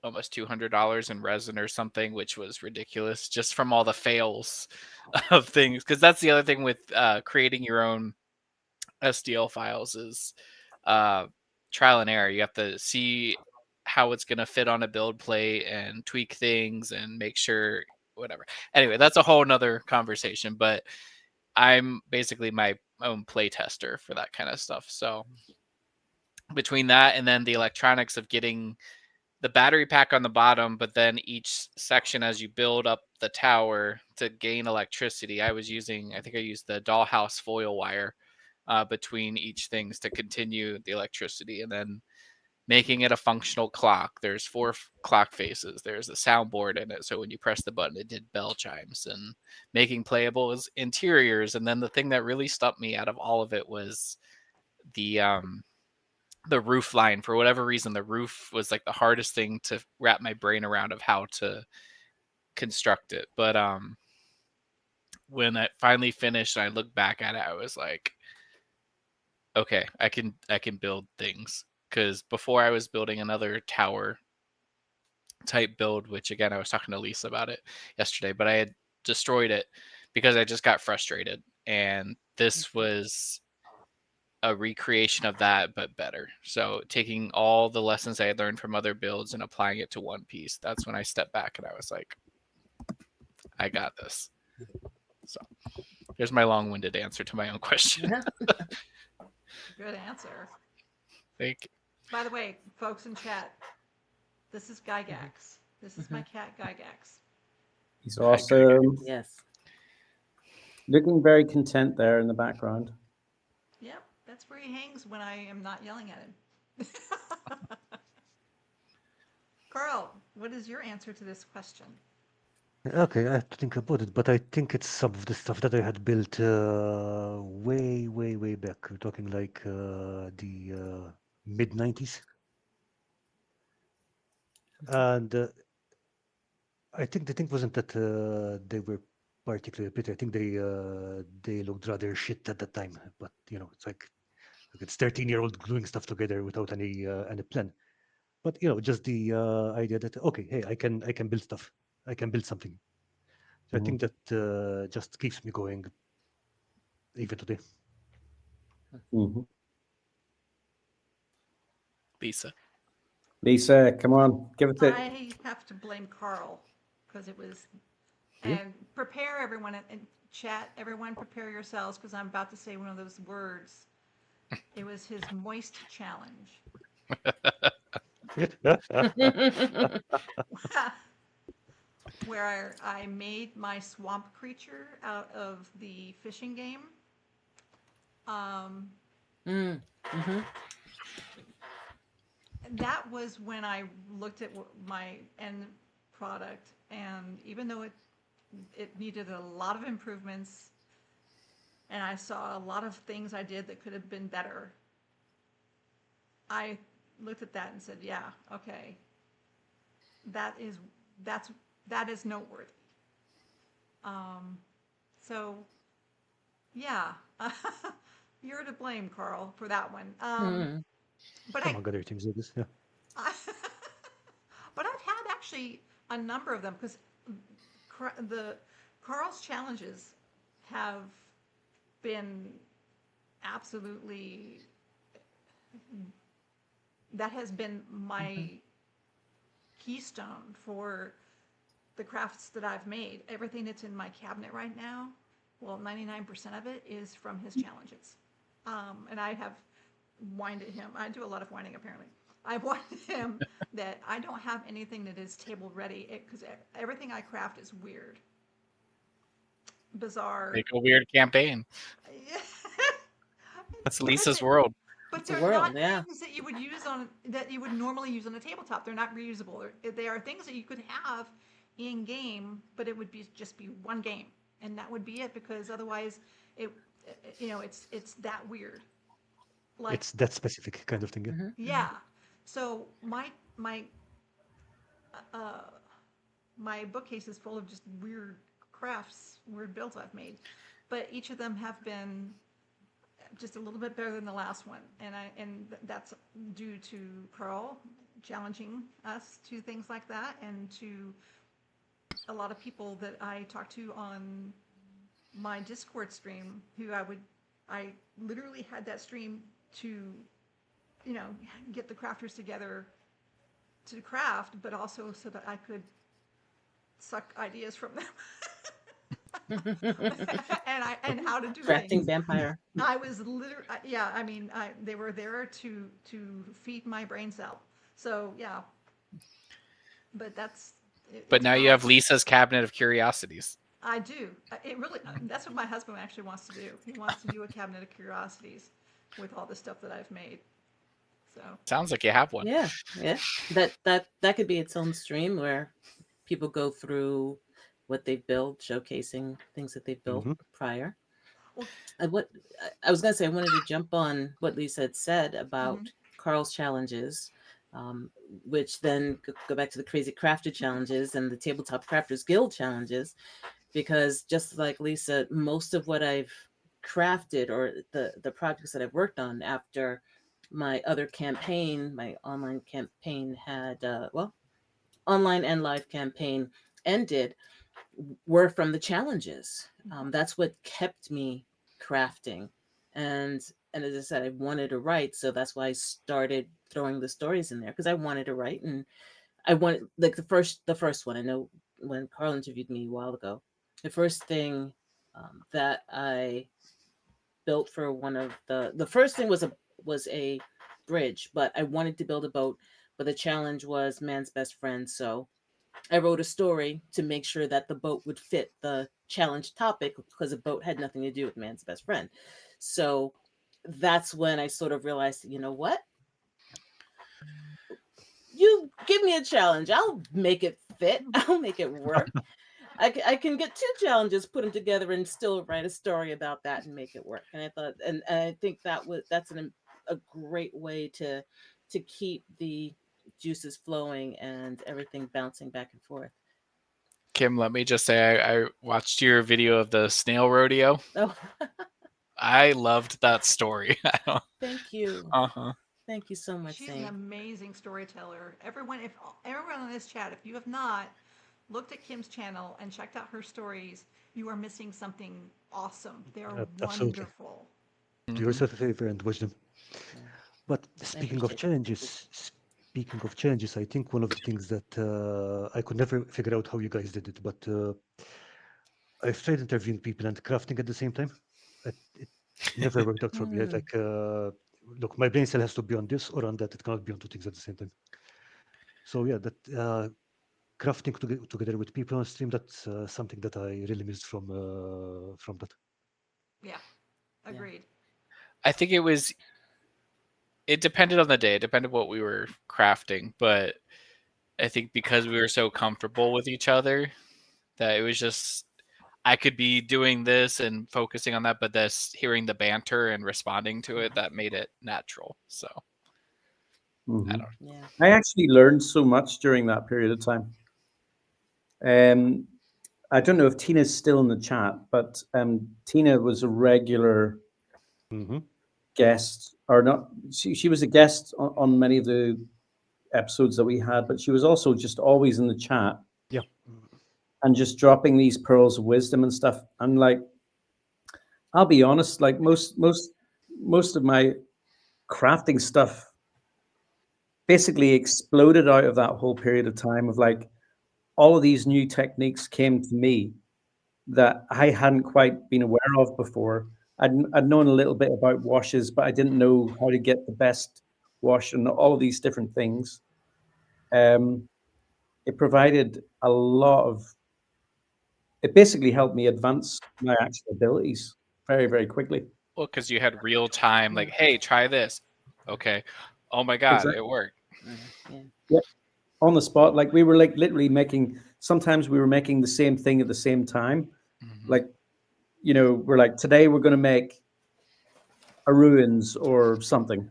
almost $200 in resin or something, which was ridiculous just from all the fails of things. Because that's the other thing with creating your own STL files is trial and error. You have to see how it's going to fit on a build plate and tweak things and make sure whatever. Anyway, that's a whole nother conversation, but I'm basically my own play tester for that kind of stuff. So between that and then the electronics of getting the battery pack on the bottom, but then each section as you build up the tower to gain electricity, I think I used the dollhouse foil wire between each things to continue the electricity, and then making it a functional clock. There's 4 clock faces. There's a soundboard in it, so when you press the button, it did bell chimes, and making playable interiors. And then the thing that really stumped me out of all of it was the roof line. For whatever reason, the roof was like the hardest thing to wrap my brain around of how to construct it. But when I finally finished and I looked back at it, I was like, okay, I can build things. Because before I was building another tower type build, which again I was talking to Lisa about it yesterday, but I had destroyed it because I just got frustrated, and this was a recreation of that but better. So taking all the lessons I had learned from other builds and applying it to one piece, that's when I stepped back and I was like, I got this. So there's my long-winded answer to my own question. Good answer. Thank you. By the way, folks in chat, this is Gygax. This is my cat Gygax. He's awesome. Yes. Looking very content there in the background. Yep, that's where he hangs when I am not yelling at him. Karl, what is your answer to this question? Okay, I have to think about it, but I think it's some of the stuff that I had built way, way, way back. We're talking like the mid-90s. And I think the thing wasn't that they were particularly pretty. I think they looked rather shit at that time. But it's like it's 13-year-old gluing stuff together without any plan. But just the idea that okay, hey, I can build stuff. I can build something. So I think that just keeps me going even today. Mm-hmm. Lisa, come on, give it I have to blame Karl because it was. And prepare everyone in chat. Everyone, prepare yourselves because I'm about to say one of those words. It was his moist challenge. Where I made my swamp creature out of the fishing game. That was when I looked at my end product, and even though it needed a lot of improvements, and I saw a lot of things I did that could have been better, I looked at that and said, yeah, okay, that's that is noteworthy. So yeah, you're to blame, Carl, for that one. Hmm. But Among other things, I guess. Yeah. I but I've had actually a number of them because the Carl's challenges have been absolutely, that has been Hmm. my keystone for the crafts that I've made. Everything that's in my cabinet right now, well, 99% of it is from his challenges. And I have whined at him. I do a lot of whining apparently. I've whined at him that I don't have anything that is table ready because everything I craft is weird, bizarre. Make a weird campaign. That's Because Lisa's world. but It's a they're not world, yeah. things that you would use on that you would normally use on a tabletop. They're not reusable. They are things that you could have in game, but it would be just be one game, and that would be it. Because otherwise, it it's that weird. Like It's that specific kind of thing. Yeah. Hmm. yeah, so uh, my bookcase is full of just weird crafts, weird builds I've made, but each of them have been just a little bit better than the last one, and that's due to Karl challenging us to things like that, and to a lot of people that I talk to on my Discord stream, who I literally had that stream to, get the crafters together to craft, but also so that I could suck ideas from them. And how to do Crafting things. vampire. I was literally, yeah. I mean, they were there to feed my brain cell. So yeah, but But it's now you fun. have Lisa's cabinet of curiosities. I do. It really. That's what my husband actually wants to do. He wants to do a cabinet of curiosities with all the stuff that I've made. So Sounds like you have one. Yeah, yeah. That could be its own stream where people go through what they've built, showcasing things that they've built Hmm. prior. well, What I was going to say, I wanted to jump on what Lisa had said about mhm. Carl's challenges, um, which then go back to the Crazy Crafter challenges and the Tabletop Crafters Guild challenges, because just like Lisa, most of what I've crafted or the projects that I've worked on after my other campaign, my online campaign had online and live campaign ended, were from the challenges. That's what kept me crafting, and as I said, I wanted to write, so that's why I started throwing the stories in there because I wanted to write, and I wanted like the first one. I know when Karl interviewed me a while ago, the first thing that I built for one of the first thing was a bridge, but I wanted to build a boat, but the challenge was man's best friend, so I wrote a story to make sure that the boat would fit the challenge topic because a boat had nothing to do with man's best friend. So that's when I sort of realized, you know what? You give me a challenge, I'll make it fit, I'll make it work. I can get two challenges, put them together, and still write a story about that and make it work. And I thought, and I think that's a great way to keep the juices flowing and everything bouncing back and forth. Kim, let me just say I watched your video of the snail rodeo. Oh, I loved that story. thank you. Uh-huh. Thank you so much, She's an Zane. amazing storyteller. Everyone on this chat, if you have not looked at Kim's channel and checked out her stories, you are missing something awesome. They are Absolutely. wonderful. Do Mhm. yourself a favor and watch them. Yeah, But I speaking of appreciate it. challenges, I think one of the things that I could never figure out how you guys did it, but I've tried interviewing people and crafting at the same time. It never worked out for me. Mm. Like, look, my brain cell has to be on this or on that. It cannot be on two things at the same time. So yeah, that crafting together with people on stream, that's something that I really missed from that. Yeah, Yeah. agreed. I think it depended on the day. It depended what we were crafting, but I think because we were so comfortable with each other that it was just I could be doing this and focusing on that, but this hearing the banter and responding to it that made it natural. So I Mhm. don't Yeah. I actually learned so much during that period of time. Um, I don't know if Tina's still in the chat, but Tina was a regular Hmm. guest, or not. She was a guest on many of the episodes that we had, but she was also just always in the chat Yeah. and just dropping these pearls of wisdom and stuff. And like, I'll be honest, like most of my crafting stuff basically exploded out of that whole period of time of like all of these new techniques came to me that I hadn't quite been aware of before. I'd known a little bit about washes, but I didn't know how to get the best wash and all of these different things. Um, it provided a lot of, it basically helped me advance my actual abilities very, very quickly. Well, because you had real time, like, hey, try this. Okay. Oh my God, Exactly. it worked. Yeah. Yep. On the spot. Like we were like literally making, sometimes we were making the same thing at the same time. Mhm. Like, you know, we're like, today we're going to make a ruins or something.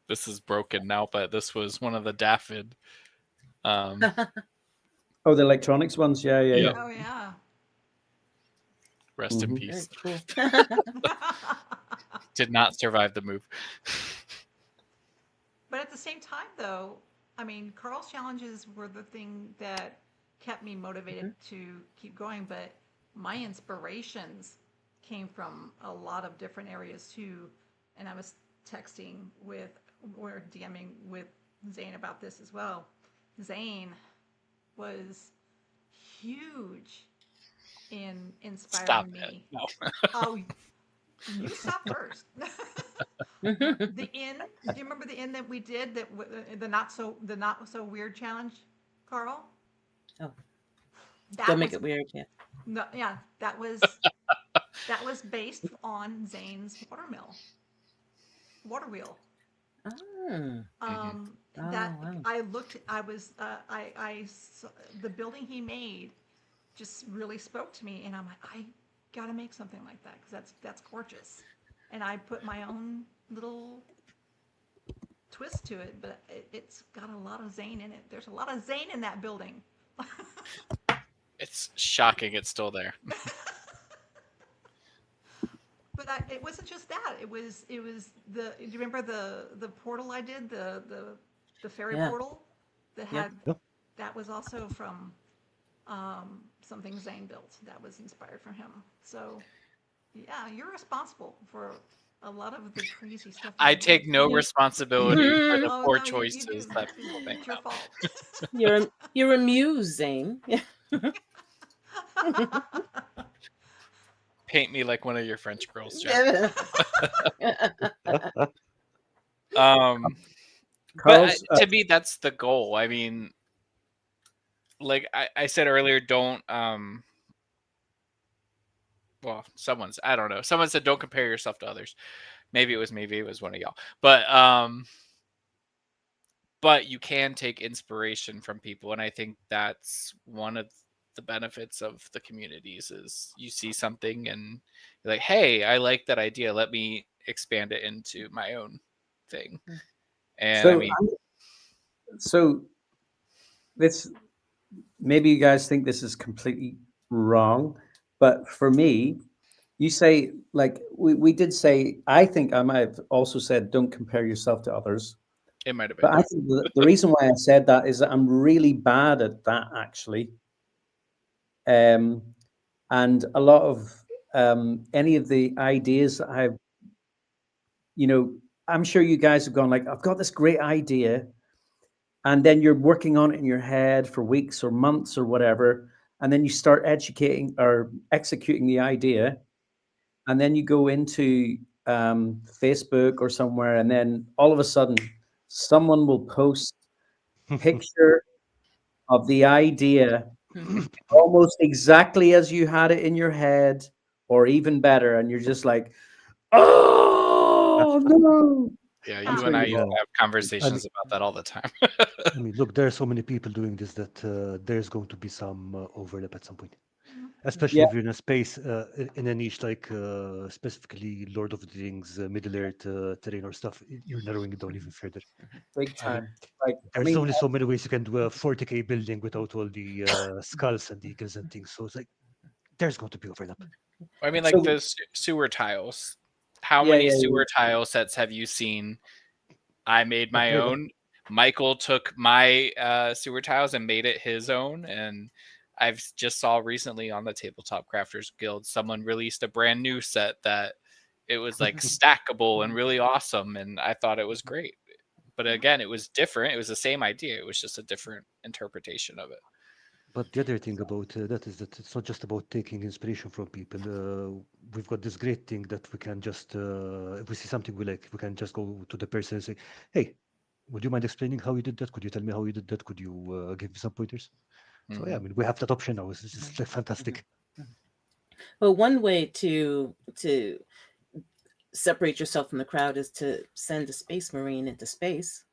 This is broken now, but this was one of the Daffod. Oh, the electronics ones. Yeah, yeah, Yep. yeah. Oh yeah. Rest in Mhm. Very peace. cool. Did not survive the move. But at the same time, though, I mean, Carl's challenges were the thing that kept me motivated to keep going. But my inspirations came from a lot of different areas too. And I was texting with or DMing with Zane about this as well. Zane was huge in Stop inspiring it. me. No. Oh, you stop first. The inn. Do you remember the inn that we did? The not so weird challenge, Carl. Oh, That don't make was it weird. Yeah. no, yeah. That was based on Zane's water wheel. Oh, That wow. I looked. I was. The building he made just really spoke to me, and I'm like, I gotta make something like that because that's gorgeous. And I put my own little twist to it, but it's got a lot of Zane in it. There's a lot of Zane in that building. It's shocking it's still there. But it wasn't just that. It was the. Do you remember the portal I did the fairy Yeah. portal that Yeah. had Yeah. that was also from something Zane built that was inspired from him. So yeah, you're responsible for a lot of the crazy stuff that I I did. take no responsibility for the Oh poor no, you do. choices that people make. It's your fault. You're a muse, Zane. Yeah. Paint me like one of your French girls, Jeff. But Carl's, to me, that's the goal. I mean, like I said earlier, don't well, I don't know. Someone said don't compare yourself to others. Maybe it was me, maybe it was one of y'all. But you can take inspiration from people, and I think that's one of the benefits of the communities is you see something and you're like, hey, I like that idea. Let me expand it into my own thing. And I so, mean, so this, maybe you guys think this is completely wrong, but for me, you say, like, we did say, I think I might have also said, don't compare yourself to others. it might have been. But I think the reason why I said that is that I'm really bad at that, actually. And a lot of any of the ideas that I've, you know, I'm sure you guys have gone like, I've got this great idea, and then you're working on it in your head for weeks or months or whatever, and then you start educating or executing the idea, and then you go into Facebook or somewhere, and then all of a sudden, someone will post a picture of the idea almost exactly as you had it in your head, or even better, and you're just like, oh no. Yeah, Yeah. you and I used Yeah. to have I conversations mean, about that all the time. look, there are so many people doing this that there's going to be some overlap at some point. Especially Yeah. if you're in a space in a niche like specifically Lord of the Rings, Middle Earth terrain or stuff, you're narrowing it down even further. Big I mean, time. Like, I there's mean, only so many ways you can do a 40K building without all the skulls and eagles and things. So it's like there's going to be overlap. I mean, like so the sewer tiles. How yeah, many yeah, sewer tile sets have you seen? I made Not my many. own. Michael took my sewer tiles and made it his own. And I've just saw recently on the Tabletop Crafters Guild, someone released a brand new set that it was like stackable and really awesome. And I thought it was great. But again, it was different. It was the same idea. It was just a different interpretation of it. But the other thing about that is that it's not just about taking inspiration from people. We've got this great thing that we can just, if we see something we like, we can just go to the person and say, "Hey, would you mind explaining how you did that? Could you tell me how you did that? Could you give me some pointers?" So yeah, I Mhm. mean, we have that option now. It's just like fantastic. Well, one way to separate yourself from the crowd is to send a space marine into space.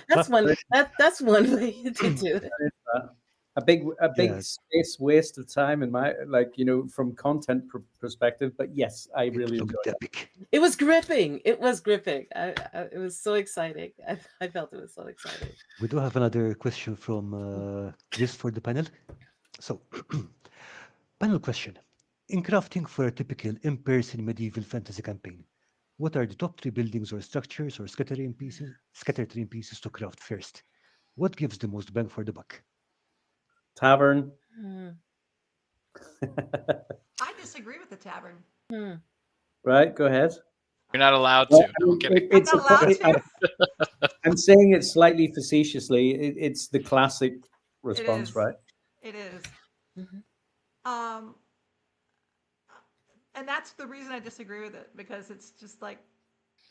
That's one that's one way to do it. a big Yeah, space waste of time in my, like, from content perspective. But yes, I it really looked enjoy it. epic. It was gripping. It was gripping. It was so exciting. I felt it was so exciting. We do have another question from Chris for the panel. So, panel question. In crafting for a typical in-person medieval fantasy campaign, what are the top 3 buildings or structures or scattered terrain pieces to craft first? What gives the most bang for the buck? Tavern. Hmm. I disagree with the tavern. Hmm. Right, go ahead. You're not allowed Well, to. I No, I'm mean, kidding. I'm not allowed to. I'm saying it slightly facetiously. It's the classic It response, is. right? It is. Mhm. Um, and that's the reason I disagree with it because it's just like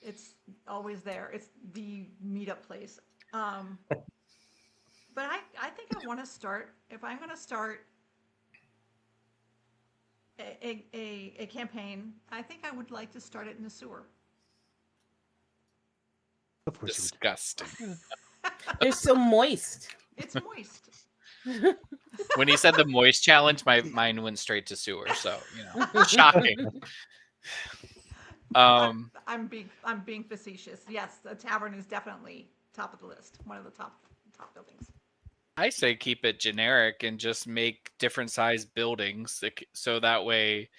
it's always there. It's the meetup place. Um, but I think I want to start if I'm going to start a campaign. I think I would like to start it in the sewer. Of course you would. Disgusting. They're so moist. It's moist. When he said the moist challenge, my mind went straight to sewer. So shocking. I'm being facetious. Yes, the tavern is definitely top of the list. One of the top buildings. I say keep it generic and just make different size buildings, so that way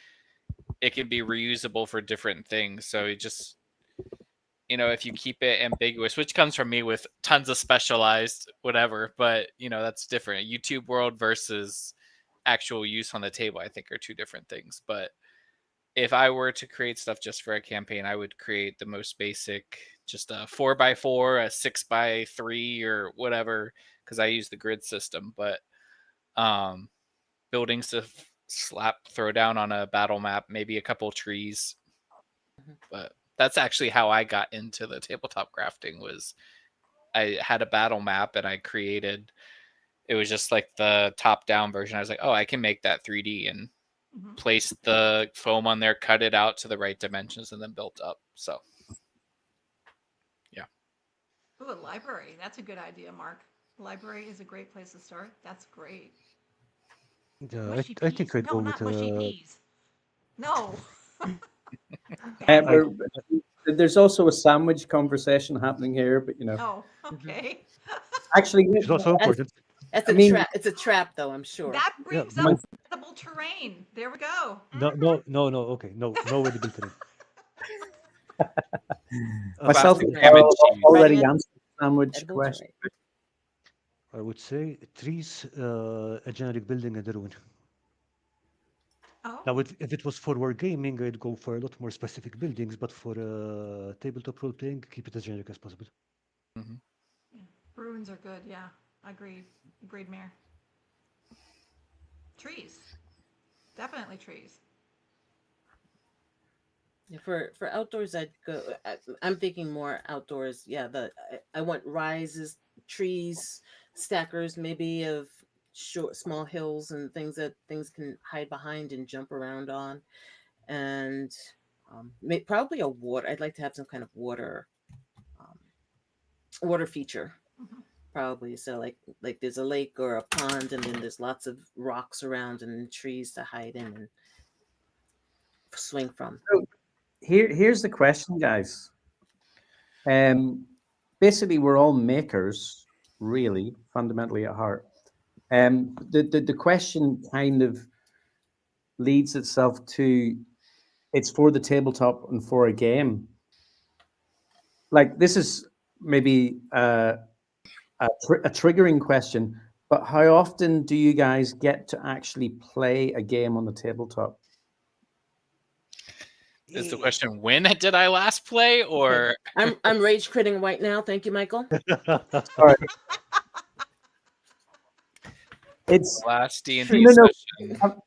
it can be reusable for different things. So you just, if you keep it ambiguous, which comes from me with tons of specialized whatever, but that's different. YouTube world versus actual use on the table, I think, are two different things. But if I were to create stuff just for a campaign, I would create the most basic, just a 4x4, a 6x3, or whatever, because I use the grid system. But buildings to throw down on a battle map, maybe a couple trees. But that's actually how I got into the tabletop crafting. Was I had a battle map and I created. It was just like the top-down version. I was like, oh, I can make that 3D and place the foam on there, cut it out to the right dimensions, and then built up. So, yeah. Ooh, a library. That's a good idea, Mark. Library is a great place to start. That's great. Mushy I peas? think I'd No, go with not mushy peas. No. And Bad. I there's also a sandwich conversation happening here, but Oh, okay. actually, which is also important. That's I a mean, trap. It's a trap, though. I'm sure. That Yeah, brings my, up edible terrain. There we go. no, okay, no edible terrain. myself Classic and ham and Karl have cheese. already Writing it. answered the sandwich Edible question. terrain. I would say trees, a generic building, and a ruin. Oh, Now, if it was for wargaming, I'd go for a lot more specific buildings, but for tabletop role playing, keep it as generic as possible. Mhm. yeah. Ruins are good. Yeah, I agree. Agreed, Mayor. Trees. Definitely trees. Yeah, for outdoors, I'd go. I'm thinking more outdoors. Yeah, I want rises, trees, stackers, maybe of short, small hills and things that things can hide behind and jump around on, and probably a water. I'd like to have some kind of water, water feature. Mhm. probably. So like there's a lake or a pond, and then there's lots of rocks around and trees to hide in and swing from. So here's the question, guys. Um, Basically, we're all makers, really, fundamentally at heart. The question kind of leads itself to it's for the tabletop and for a game. Like this is maybe a triggering question, but how often do you guys get to actually play a game on the tabletop? Is the question when did I last play, Okay. or I'm rage critting right now. Thank you, Michael. Sorry, it's last D and True. D no, no. session?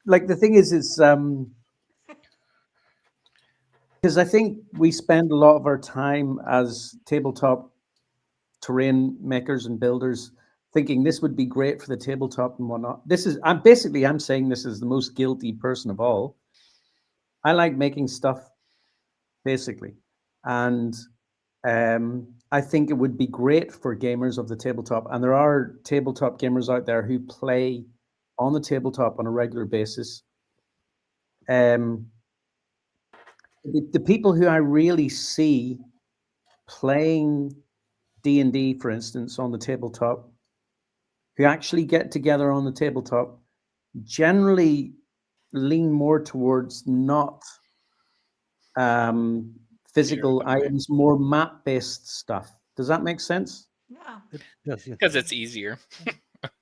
Like the thing is, because I think we spend a lot of our time as tabletop terrain makers and builders thinking this would be great for the tabletop and whatnot. This is I'm saying this is the most guilty person of all. I like making stuff basically, and I think it would be great for gamers of the tabletop. And there are tabletop gamers out there who play on the tabletop on a regular basis. Um, the people who I really see playing D&D, for instance, on the tabletop, who actually get together on the tabletop, generally lean more towards not physical items, more map-based stuff. Does that make sense? Yeah. It does, yeah, Because it's easier.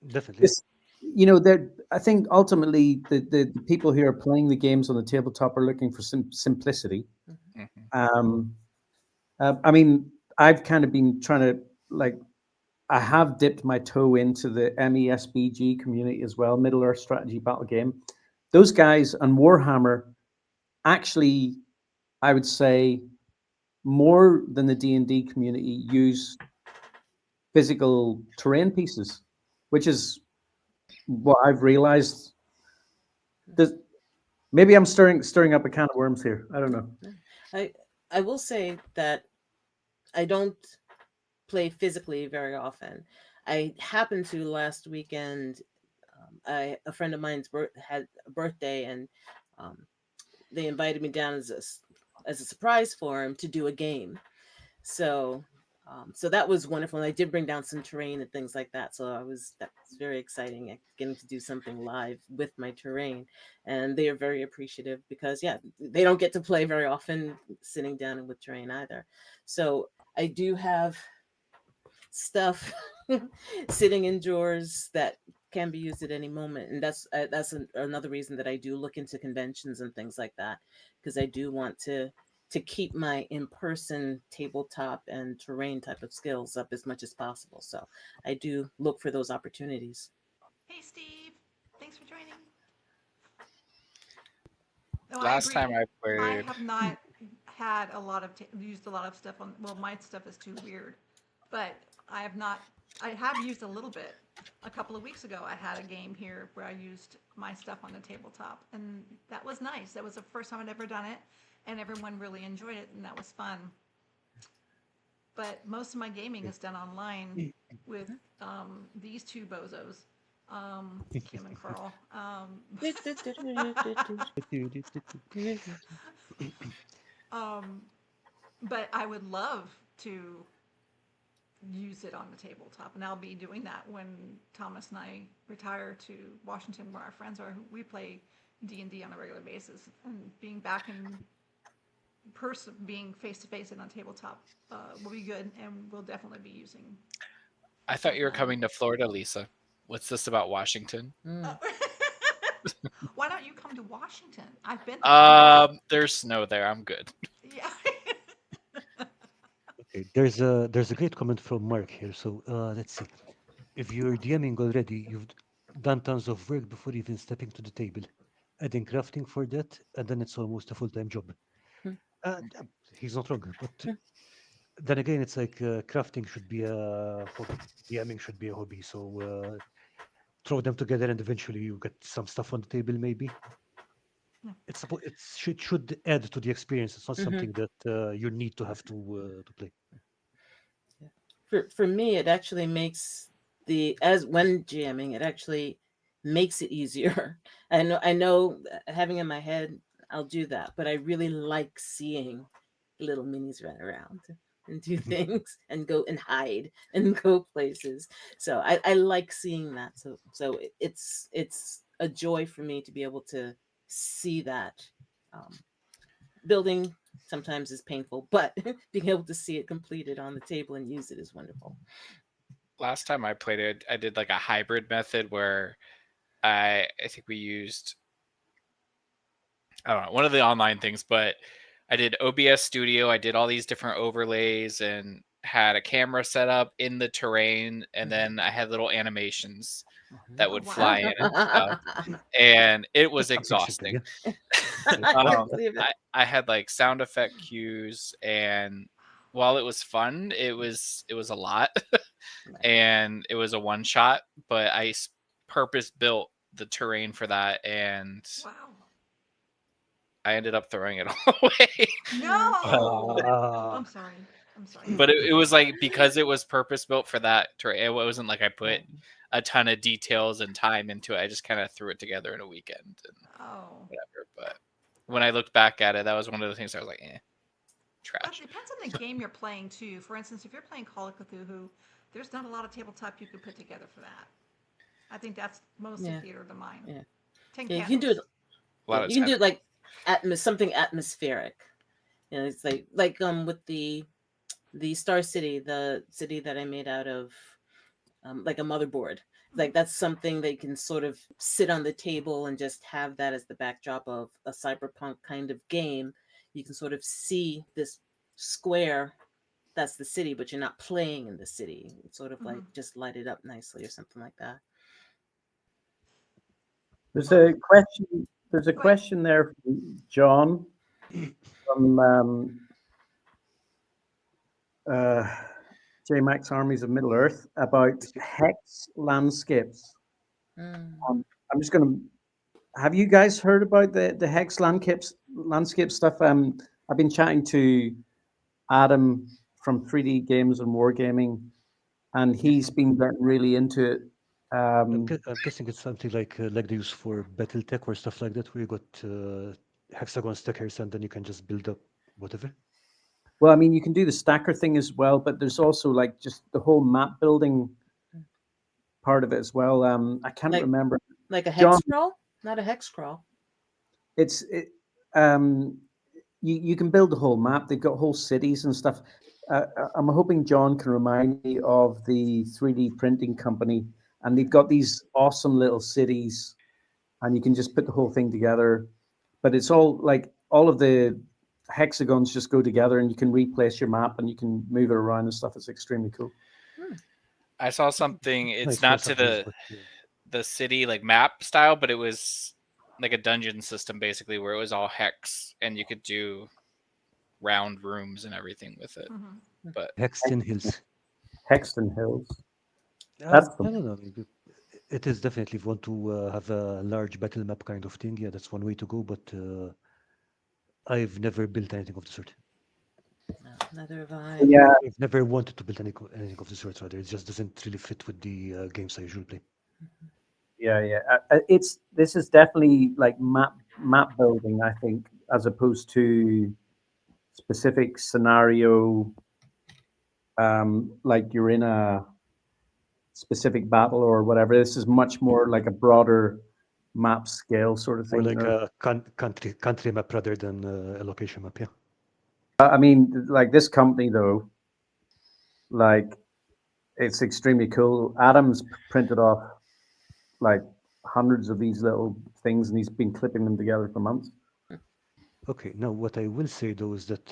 definitely. This, you know, that I think ultimately the people who are playing the games on the tabletop are looking for simplicity. Mhm. I mean, I've kind of been trying to like I have dipped my toe into the MESBG community as well, Middle Earth Strategy Battle Game. Those guys and Warhammer actually, I would say, more than the D&D community use physical terrain pieces, which is what I've realized. Maybe I'm stirring up a can of worms here. I don't know. I will say that I don't play physically very often. I happened to last weekend. A friend of mine's had a birthday, and um, they invited me down as a surprise for him to do a game. So so that was wonderful. And I did bring down some terrain and things like that. So that was very exciting, getting to do something live with my terrain. And they are very appreciative because yeah, they don't get to play very often sitting down and with terrain either. So I do have stuff sitting in drawers that can be used at any moment, and another reason that I do look into conventions and things like that, because I do want to keep my in-person tabletop and terrain type of skills up as much as possible. So I do look for those opportunities. Hey, Steve. Thanks for joining. No, I Last time agree. I I played, have not had a lot of used a lot of stuff on. Well, my stuff is too weird, but I have not. I have used a little bit. A couple of weeks ago, I had a game here where I used my stuff on the tabletop, and that was nice. That was the first time I'd ever done it, and everyone really enjoyed it, and that was fun. But most of my gaming is done online with these two bozos, Kim and Carl. Um, but I would love to use it on the tabletop, and I'll be doing that when Thomas and I retire to Washington, where our friends are. We play D&D on a regular basis, and being back in person, being face to face and on tabletop will be good, and we'll definitely be using. I thought you were coming to Florida, Lisa. What's this about Washington? Why don't you come to Washington? I've been there. There's snow there. I'm good. Yeah. Okay, there's a great comment from Mark here. So let's see. If you're DMing already, you've done tons of work before even stepping to the table. Adding crafting for that, and then it's almost a full-time job. And he's not wrong. But then again, it's like crafting should be a hobby. DMing should be a hobby. So throw them together, and eventually you get some stuff on the table. Maybe it should add to the experience. It's not something that you need to have to play. for me, it actually makes as when jamming, it actually makes it easier. I know having in my head, I'll do that, but I really like seeing little minis run around and do things and go and hide and go places. So I like seeing that. So it's a joy for me to be able to see that. Um, Building sometimes is painful, but being able to see it completed on the table and use it is wonderful. Last time I played it, I did like a hybrid method where I think we used, I don't know, one of the online things, but I did OBS Studio. I did all these different overlays and had a camera set up in the terrain, and then I had little animations that Oh, would wow. fly in and stuff. And it was Something simple, exhausting. yeah. I Um, believe it. I had like sound effect cues, and while it was fun, it was a lot, Right. and it was a one shot. But purpose built the terrain for that, and Wow. I ended up throwing it all away. No. Ah, I'm sorry. I'm sorry. But it was like, because it was purpose built for that terrain, it wasn't like I put Right. a ton of details and time into it. I just kind of threw it together in a weekend and Oh. whatever. But when I looked back at it, that was one of the things I was like, Well, trash. it depends on the game you're playing too. For instance, if you're playing Call of Cthulhu, there's not a lot of tabletop you could put together for that. I think that's mostly Yeah. theater of the mind. Yeah. Tin Yeah, you can do it. candles. A lot Yeah, of you can do it time. like something atmospheric. You know, it's like with the Star City, the city that I made out of like a motherboard. Like that's something that you can sort of sit on the table and just have that as the backdrop of a cyberpunk kind of game. You can sort of see this square that's the city, but you're not playing in the city. It's sort of like just light it up nicely or something like that. There's Well, a question. There's a go ahead. question there from John from uh, JMax Armies of Middle Earth about hex landscapes. Mm. I'm just going to. Have you guys heard about the hex landscape stuff? I've been chatting to Adam from 3D Games and Wargaming, and he's been getting really into it. I'm guessing it's something like they use for BattleTech or stuff like that, where you got hexagon stickers and then you can just build up whatever. Well, I mean, you can do the stacker thing as well, but there's also like just the whole map building part of it as well. I can't remember. Like a hex John, crawl, not a hex crawl. you can build the whole map. They've got whole cities and stuff. I'm hoping John can remind me of the 3D printing company, and they've got these awesome little cities, and you can just put the whole thing together. But it's all like all of the hexagons just go together, and you can replace your map, and you can move it around and stuff. It's extremely cool. I saw something. It's Nice not to concept, but the city like map style, but it was like a dungeon system basically, where it was all hex and you could do round rooms and everything with it. But Hexton Hills. Hexton Hills. That's I don't know. It is definitely, if you want to have a large battle map kind of thing, yeah, that's one way to go, but I've never built anything of the sort. No, neither have I. yeah. I've never wanted to build anything of the sort, rather. It just doesn't really fit with the games I usually play. Yeah. This is definitely like map building, I think, as opposed to specific scenario. Like you're in a specific battle or whatever. This is much more like a broader map scale sort of Or thing. like a country map rather than a location map, yeah. I mean, like this company though, like it's extremely cool. Adam's printed off like hundreds of these little things, and he's been clipping them together for months. Okay, now what I will say though is that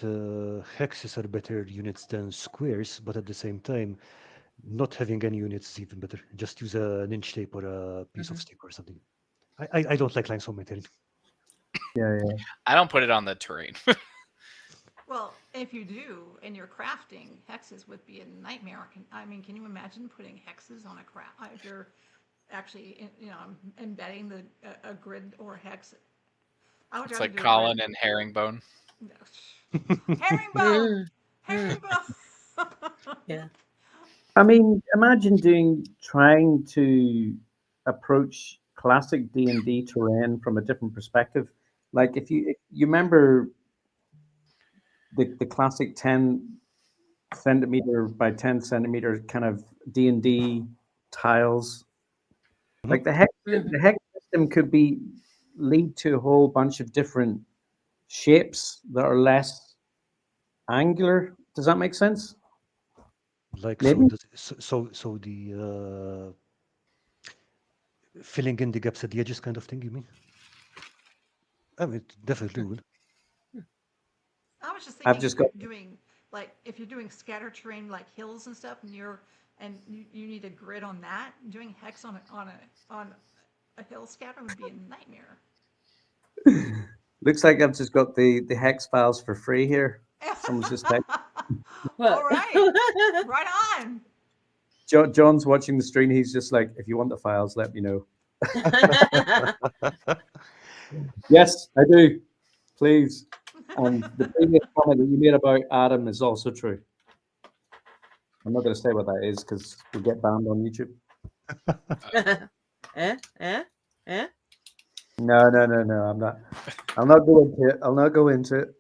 hexes are better units than squares, but at the same time, not having any units is even better. Just use an inch tape or a piece of stick or something. I don't like lines on my terrain. Yeah. I don't put it on the terrain. Well, if you do, and you're crafting, hexes would be a nightmare. I mean, can you imagine putting hexes on a craft? If you're actually, embedding a grid or hex. I would It's rather like do a Colin grid. and Herringbone. Herringbone! Mm. Herringbone! Yeah. I mean, imagine trying to approach classic D&D terrain from a different perspective. Like if you remember the classic 10 centimeter by 10 centimeter kind of D&D tiles, like Mhm. the hex system could be lead to a whole bunch of different shapes that are less angular. Does that make sense? Like Maybe. so the filling in the gaps at the edges kind of thing. You mean? I mean, it definitely would. I was just I've thinking if just you're got doing like if you're doing scatter terrain like hills and stuff, and you need a grid on that, doing hex on a hill scatter would be a nightmare. looks like I've just got the hex files for free here. Someone's just texted. All What? right, right on. John's watching the stream. He's just like, if you want the files, let me know. Yes, I do. Please. And the previous comment that you made about Adam is also true. I'm not going to say what that is because we get banned on YouTube. eh? Eh? Eh? No, no, no, no. I'm not. I'll not go into it. I'll not go into it.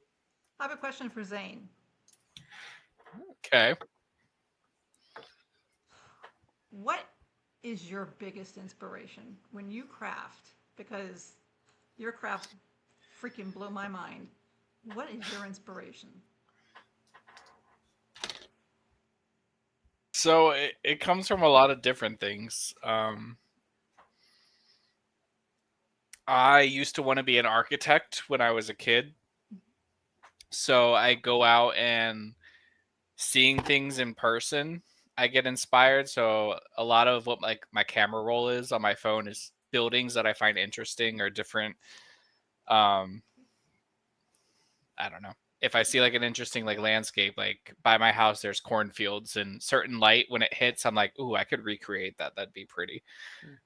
I have a question for Zane. Okay. What is your biggest inspiration when you craft? Because your crafts freaking blow my mind. What is your inspiration? So it comes from a lot of different things. I used to want to be an architect when I was a kid. So I go out and seeing things in person, I get inspired. So a lot of what like my camera roll is on my phone is buildings that I find interesting or different. I don't know. If I see like an interesting like landscape, like by my house, there's cornfields and certain light when it hits, I'm like, ooh, I could recreate that. That'd be pretty.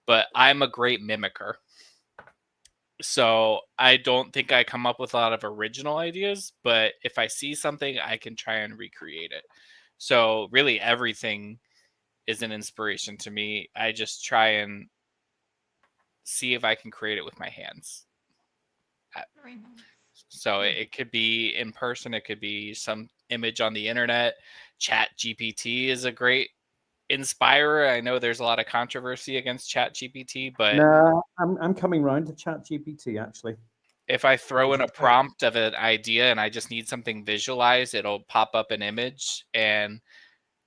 But I'm a great mimicker. So I don't think I come up with a lot of original ideas, but if I see something, I can try and recreate it. So really everything is an inspiration to me. I just try and see if I can create it with my hands. Very nice. So it could be in person, it could be some image on the internet. Chat GPT is a great inspirer. I know there's a lot of controversy against Chat GPT, but No, I'm coming round to Chat GPT actually. if I throw in a Okay. prompt of an idea and I just need something visualized, it'll pop up an image and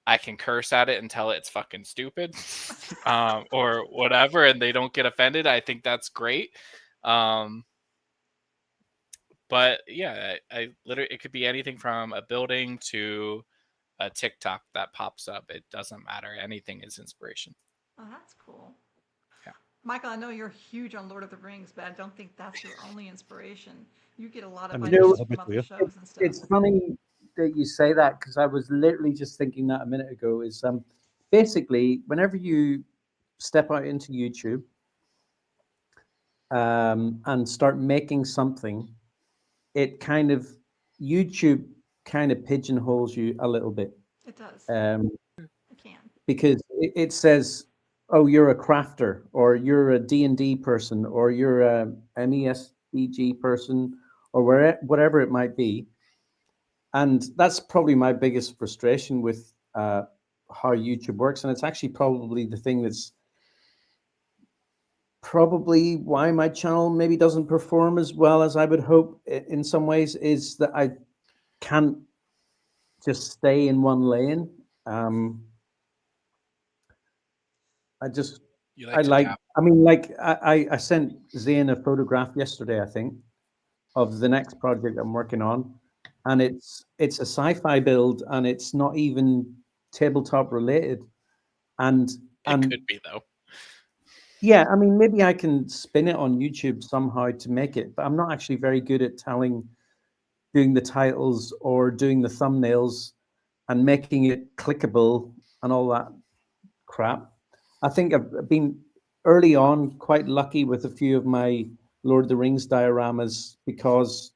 I can curse at it and tell it it's fucking stupid or whatever, and they don't get offended. I think that's great. But yeah, I literally, it could be anything from a building to a TikTok that pops up. It doesn't matter. Anything is inspiration. Oh, that's cool. Yeah. Michael, I know you're huge on Lord of the Rings, but I don't think that's your only inspiration. You get a lot I of mean, You know, ideas it's a from bit other weird. shows and stuff. it's funny that you say that because I was literally just thinking that a minute ago. Is basically whenever you step out into YouTube and start making something, it kind of YouTube kind of pigeonholes you a little bit It does. um, It can. because it says, "Oh, you're a crafter, or you're a D&D person, or you're a MESBG person, or whatever it might be." And that's probably my biggest frustration with how YouTube works, and it's actually probably the thing that's probably why my channel maybe doesn't perform as well as I would hope in some ways, is that I can't just stay in one lane. I just, You I like to like, tap. I mean, like I sent Zane a photograph yesterday, I think, of the next project I'm working on, and it's a sci-fi build, and it's not even tabletop related, and It could and be though. yeah, I mean, maybe I can spin it on YouTube somehow to make it, but I'm not actually very good at doing the titles or doing the thumbnails and making it clickable and all that crap. I think I've been early on quite lucky with a few of my Lord of the Rings dioramas because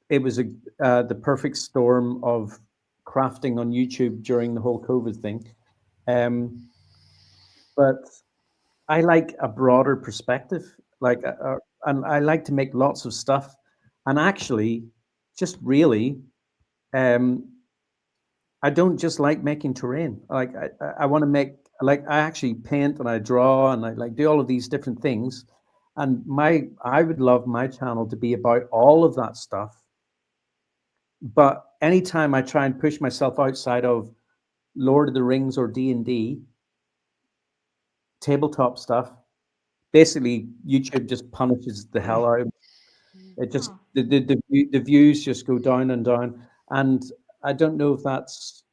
it was the perfect storm of crafting on YouTube during the whole COVID thing. But I like a broader perspective, and I like to make lots of stuff. And actually, just really, um, I don't just like making terrain. I want to make I actually paint and I draw and I like do all of these different things. And I would love my channel to be about all of that stuff. But anytime I try and push myself outside of Lord of the Rings or D&D, tabletop stuff, basically YouTube just punishes the hell out of me. It just the views just go down and down. And I don't know if that's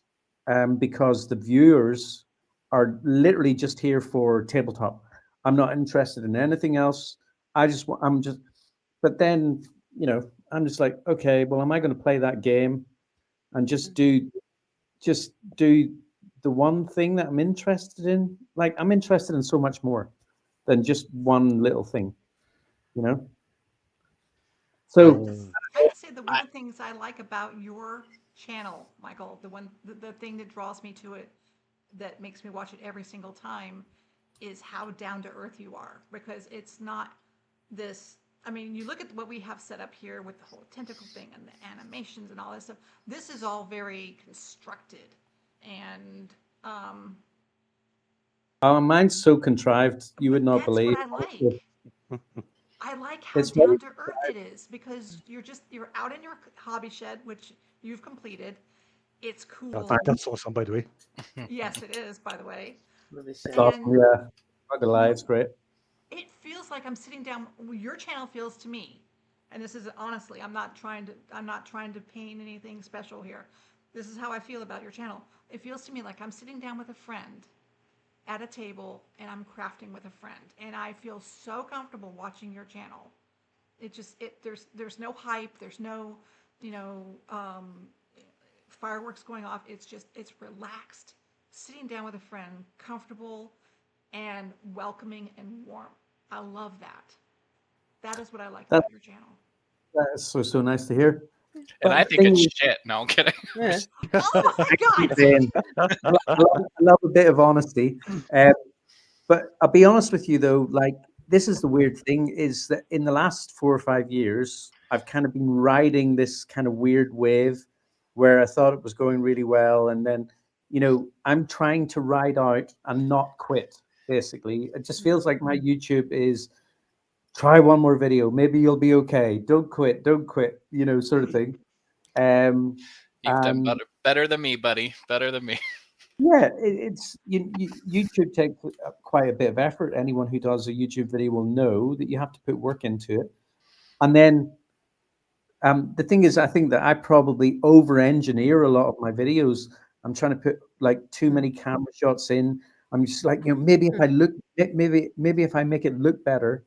because the viewers are literally just here for tabletop. I'm not interested in anything else. But then, I'm just like, okay, well, am I going to play that game and just do the one thing that I'm interested in? Like, I'm interested in so much more than just one little thing, you know? So, I have to say that one of the things I like about your channel, Michael, the thing that draws me to it, that makes me watch it every single time, is how down to earth you are. Because it's not this. I mean, you look at what we have set up here with the whole tentacle thing and the animations and all this stuff. This is all very constructed, and mine's so contrived, you would not that's believe. what I like. I like how It's very down to earth it is because you're out in your hobby shed, which you've completed. It's cool. That's awesome, by the way. Yes, it is, by the way. It's awesome, And yeah. Not gonna lie, it's great. it feels like I'm sitting down. Your channel feels to me, and this is honestly, I'm not trying to paint anything special here. This is how I feel about your channel. It feels to me like I'm sitting down with a friend at a table and I'm crafting with a friend, and I feel so comfortable watching your channel. There's no hype, there's no, you know, fireworks going off. It's relaxed, sitting down with a friend, comfortable and welcoming and warm. I love that. That is what I like That, about your channel. that's so nice to hear. And But I the think thing it's is, shit. No, I'm kidding. Yeah. Oh my God! Zane, I love a bit of honesty. But I'll be honest with you though, like this is the weird thing is that in the last 4 or 5 years, I've kind of been riding this kind of weird wave where I thought it was going really well. And then, I'm trying to ride out and not quit, basically. It just feels like my YouTube is try one more video. Maybe you'll be okay. Don't quit, sort of thing. You've done And better than me, buddy. Better than me. yeah, YouTube takes quite a bit of effort. Anyone who does a YouTube video will know that you have to put work into it. And then the thing is, I think that I probably over-engineer a lot of my videos. I'm trying to put like too many camera shots in. I'm just like, maybe if I make it look better.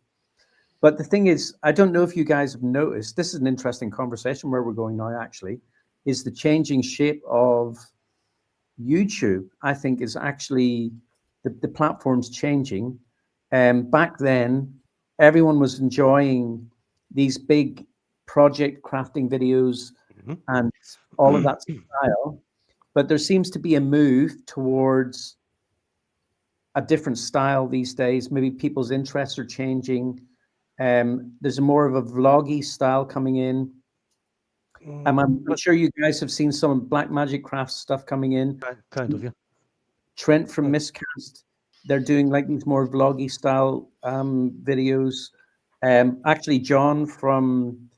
But the thing is, I don't know if you guys have noticed. This is an interesting conversation where we're going now. Actually, is the changing shape of YouTube, I think, is actually the platform's changing. Back then, everyone was enjoying these big project crafting videos and all of that style. But there seems to be a move towards a different style these days. Maybe people's interests are changing. There's more of a vloggy style coming in. I'm sure you guys have seen some Black Magic Crafts stuff coming in. Kind of, yeah. Trent from Miscast, they're doing like these more vloggy style videos. Actually, John from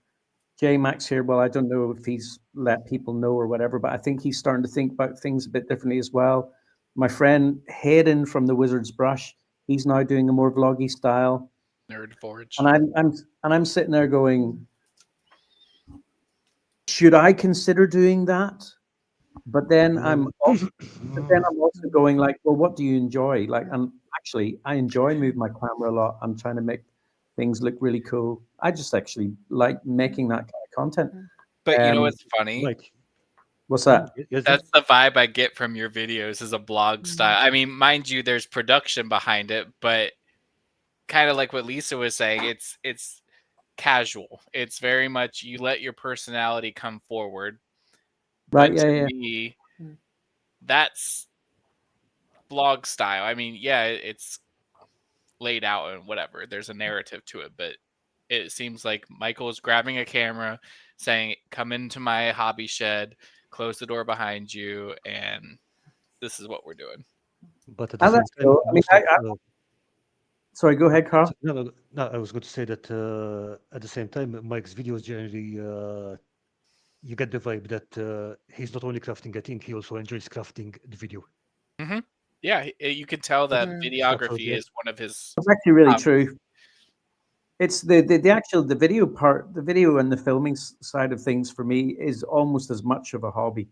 JMax here, well, I don't know if he's let people know or whatever, but I think he's starting to think about things a bit differently as well. My friend Hayden from the Wizard's Brush, he's now doing a more vloggy style. Nerd Forge. And I'm sitting there going, should I consider doing that? But then I'm also going like, well, what do you enjoy? Like, and actually, I enjoy moving my camera a lot. I'm trying to make things look really cool. I just actually like making that kind of content. But you know what's funny? Like, What's that? That's the vibe I get from your videos is a blog style. I mean, mind you, there's production behind it, but kind of like what Lisa was saying, it's casual. It's very much you let your personality come forward. Right, But to me, that's blog style. I mean, yeah, it's laid out and whatever. There's a narrative to it, but it seems like Michael is grabbing a camera, saying, "Come into my hobby shed, close the door behind you, and this is what we're doing." But at the And same that's time, cool. I mean, most of sorry, go ahead, Carl. no, I was going to say that at the same time, Mike's videos generally you get the vibe that he's not only crafting a thing, he also enjoys crafting the video. Mm-hmm. Yeah, you can tell that Mhm. videography Absolutely, is one of his. It's actually really hobbies. true. It's the actual the video part, the video and the filming side of things for me is almost as much of a hobby.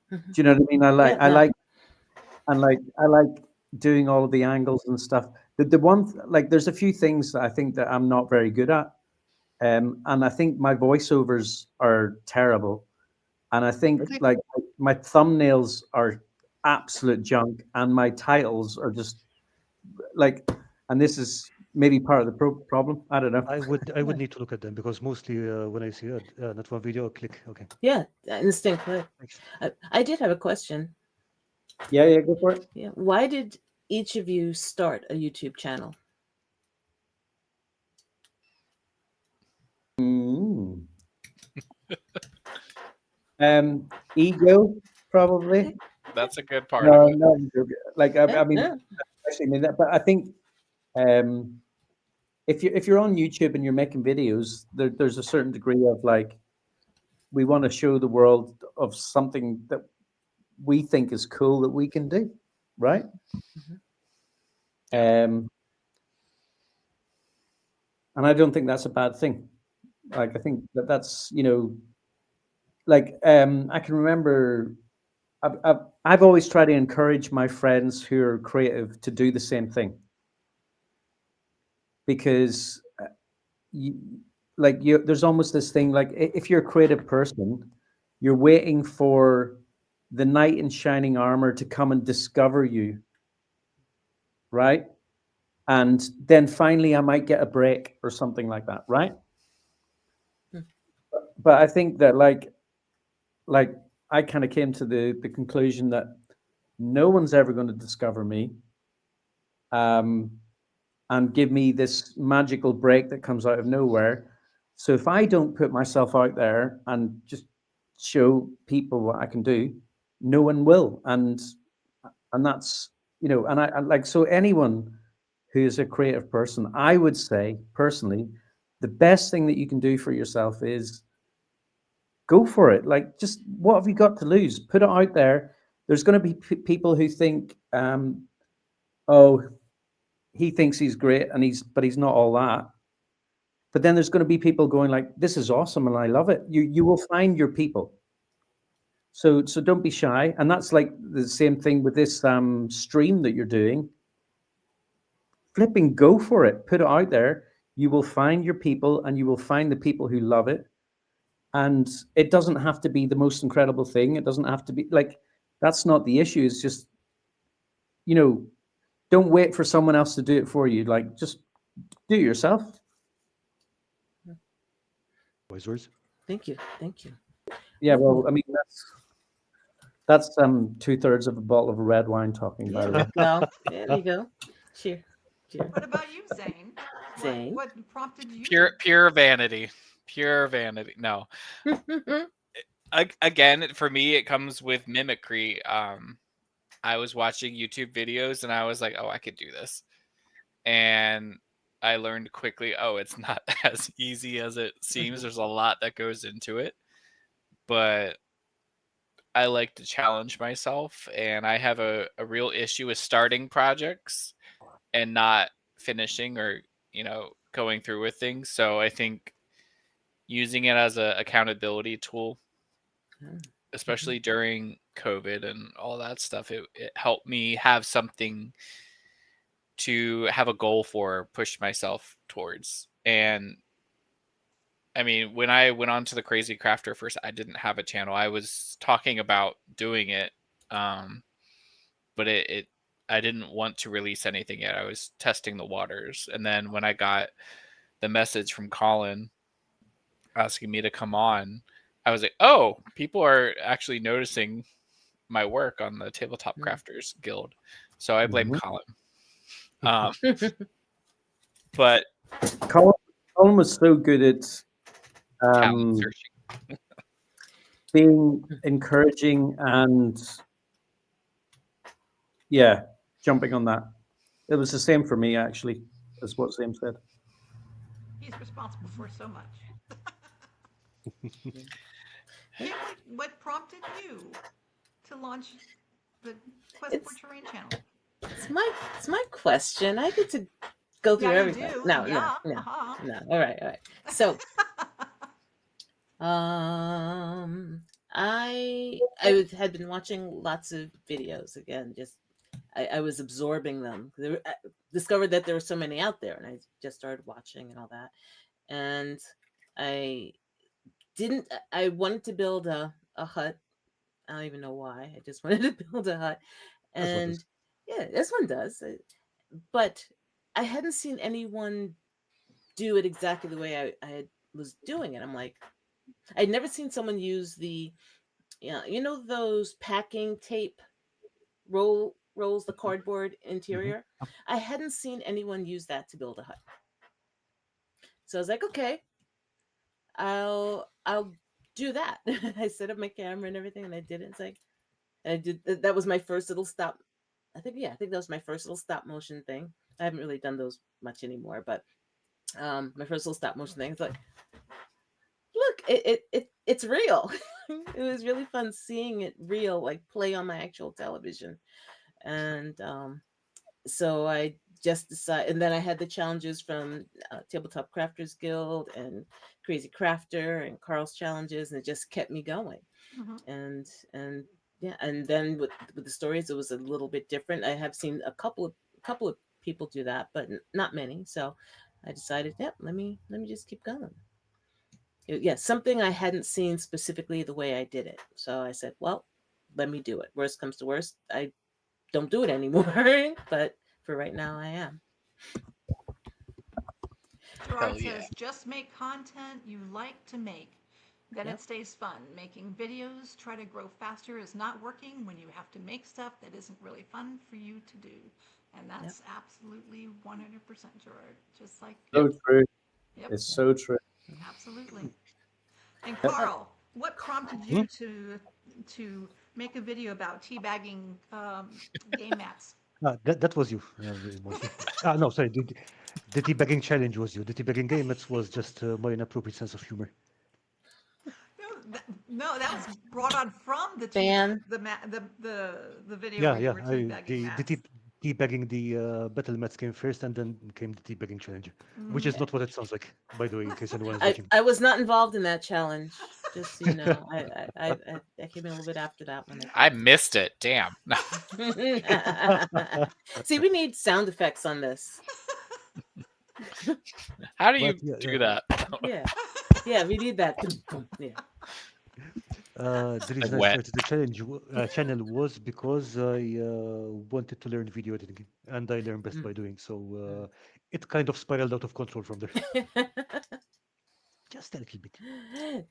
Do you know what I mean? Yeah, yeah. I like doing all of the angles and stuff. The one like there's a few things that I think that I'm not very good at, and I think my voiceovers are terrible, and I think Really? like my thumbnails are absolute junk, and my titles are just like, and this is maybe part of the problem. I don't know. I Yeah. would need to look at them because mostly when I see not one video, I click okay. Yeah, instinctively. Thanks. I did have a question. Yeah, yeah, go for it. Yeah. Why did each of you start a YouTube channel? Mm. Ego, probably. That's a good part of No, it. no, like Yeah, I mean, yeah. actually, I mean that, but I think um, if you're on YouTube and you're making videos, there's a certain degree of like we want to show the world of something that we think is cool that we can do, right? Yeah. And I don't think that's a bad thing. Like I think that that's like I can remember I've always tried to encourage my friends who are creative to do the same thing because you, there's almost this thing like if you're a creative person, you're waiting for the knight in shining armor to come and discover you, right? And then finally I might get a break or something like that, right? But I think that like I kind of came to the conclusion that no one's ever going to discover me um, and give me this magical break that comes out of nowhere. So if I don't put myself out there and just show people what I can do, no one will. And that's and I like so anyone who is a creative person, I would say personally, the best thing that you can do for yourself is go for it. Like, just what have you got to lose? Put it out there. There's going to be people who think, oh, he thinks he's great, and but he's not all that. But then there's going to be people going like, this is awesome, and I love it. You will find your people. So don't be shy. And that's like the same thing with this stream that you're doing. Flipping go for it. Put it out there. You will find your people, and you will find the people who love it. And it doesn't have to be the most incredible thing. It doesn't have to be like that's not the issue. It's just don't wait for someone else to do it for you. Like just do it yourself. Wise words. Thank you. Thank you. Yeah, well, I mean that's 2/3 of a bottle of red wine talking, by the way. No, there you go. Cheer. Cheer. What about you, Zane? Zane? What prompted you? Pure vanity. Pure vanity. No. Again, for me, it comes with mimicry. I was watching YouTube videos and I was like, oh, I could do this. And I learned quickly, oh, it's not as easy as it seems. There's a lot that goes into it. But I like to challenge myself. And I have a real issue with starting projects and not finishing or, going through with things. So I think using it as an accountability tool, especially during COVID and all that stuff, it helped me have something to have a goal for, push myself towards. And I mean, when I went on to the Crazy Crafter first, I didn't have a channel. I was talking about doing it, but I didn't want to release anything yet. I was testing the waters. And then when I got the message from Colin asking me to come on, I was like, oh, people are actually noticing my work on the Tabletop Crafters Guild. So I blame Colin. But Colin was so good at talent searching. being encouraging and jumping on that. It was the same for me, actually, as what Zane said. He's responsible for so much. Kim, what prompted you to launch the Quest for Terrain channel? It's my question. I get to go through Yeah, you everything. do. No. Uh-huh. All right. So, I had been watching lots of videos again. Just I was absorbing them. I discovered that there were so many out there, and I just started watching and all that. And I wanted to build a hut. I don't even know why. I just wanted to build a hut, and yeah, this one does. But I hadn't seen anyone do it exactly the way I was doing it. I'm like, I'd never seen someone use those packing tape rolls, the cardboard interior. I hadn't seen anyone use that to build a hut. So I was like, okay, I'll do that. I set up my camera and everything, and I did it. It's like I did. That was my first little stop. I think that was my first little stop motion thing. I haven't really done those much anymore, but my first little stop motion thing. It's like, look, it's real. It was really fun seeing it real, like play on my actual television. And so I just decided, and then I had the challenges from Tabletop Crafters Guild and Crazy Crafter and Karl's challenges, and it just kept me going. And yeah, and then with the stories, it was a little bit different. I have seen a couple of people do that, but not many. So I decided, let me just keep going. Something I hadn't seen specifically the way I did it. So I said, well, let me do it. Worst comes to worst, I don't do it anymore. But for right now, I am. Gerard says, just make content you like to make. Then it stays fun. Making videos, try to grow faster is not working when you have to make stuff that isn't really fun for you to do. And that's absolutely 100% Gerard. Just like So true. Yep. It's so true. Absolutely. And Karl, what prompted you to make a video about teabagging game mats? That was you, mostly. No, sorry. The debugging challenge was you. The debugging game, it was just my inappropriate sense of humor. No, that was brought on from the the video where you were teabagging mats. Debugging the battle mats came first, and then came the debugging challenge, which is not what it sounds like, by the way, in case anyone is watching. I was not involved in that challenge, just so you know. I came in a little bit after that one. I missed it. Damn. See, we need sound effects on this. How do you do that? Yeah, we need that. Yeah. The reason I started the channel was because I wanted to learn video editing, and I learn best by doing so. It kind of spiraled out of control from there. Just a little bit.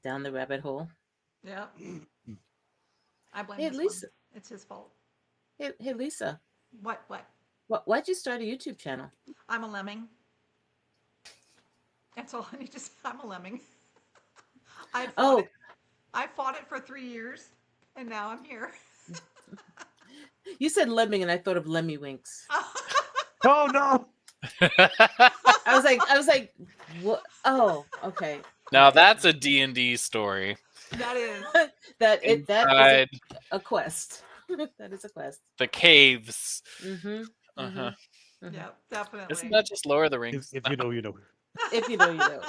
Down the rabbit hole. Yeah. I blame this Lisa. one. It's his fault. Hey, Lisa. What? Why'd you start a YouTube channel? I'm a lemming. That's all I need to say. I'm a lemming. I fought it for 3 years, and now I'm here. You said lemming, and I thought of Lemmy Winks. Oh no! I was like, what? Oh, okay. Now that's a D&D story. That is. that is a quest. That is a quest. The caves. Yeah, definitely. Isn't that just Lord of the Rings? If you know, you know. If you know, you know.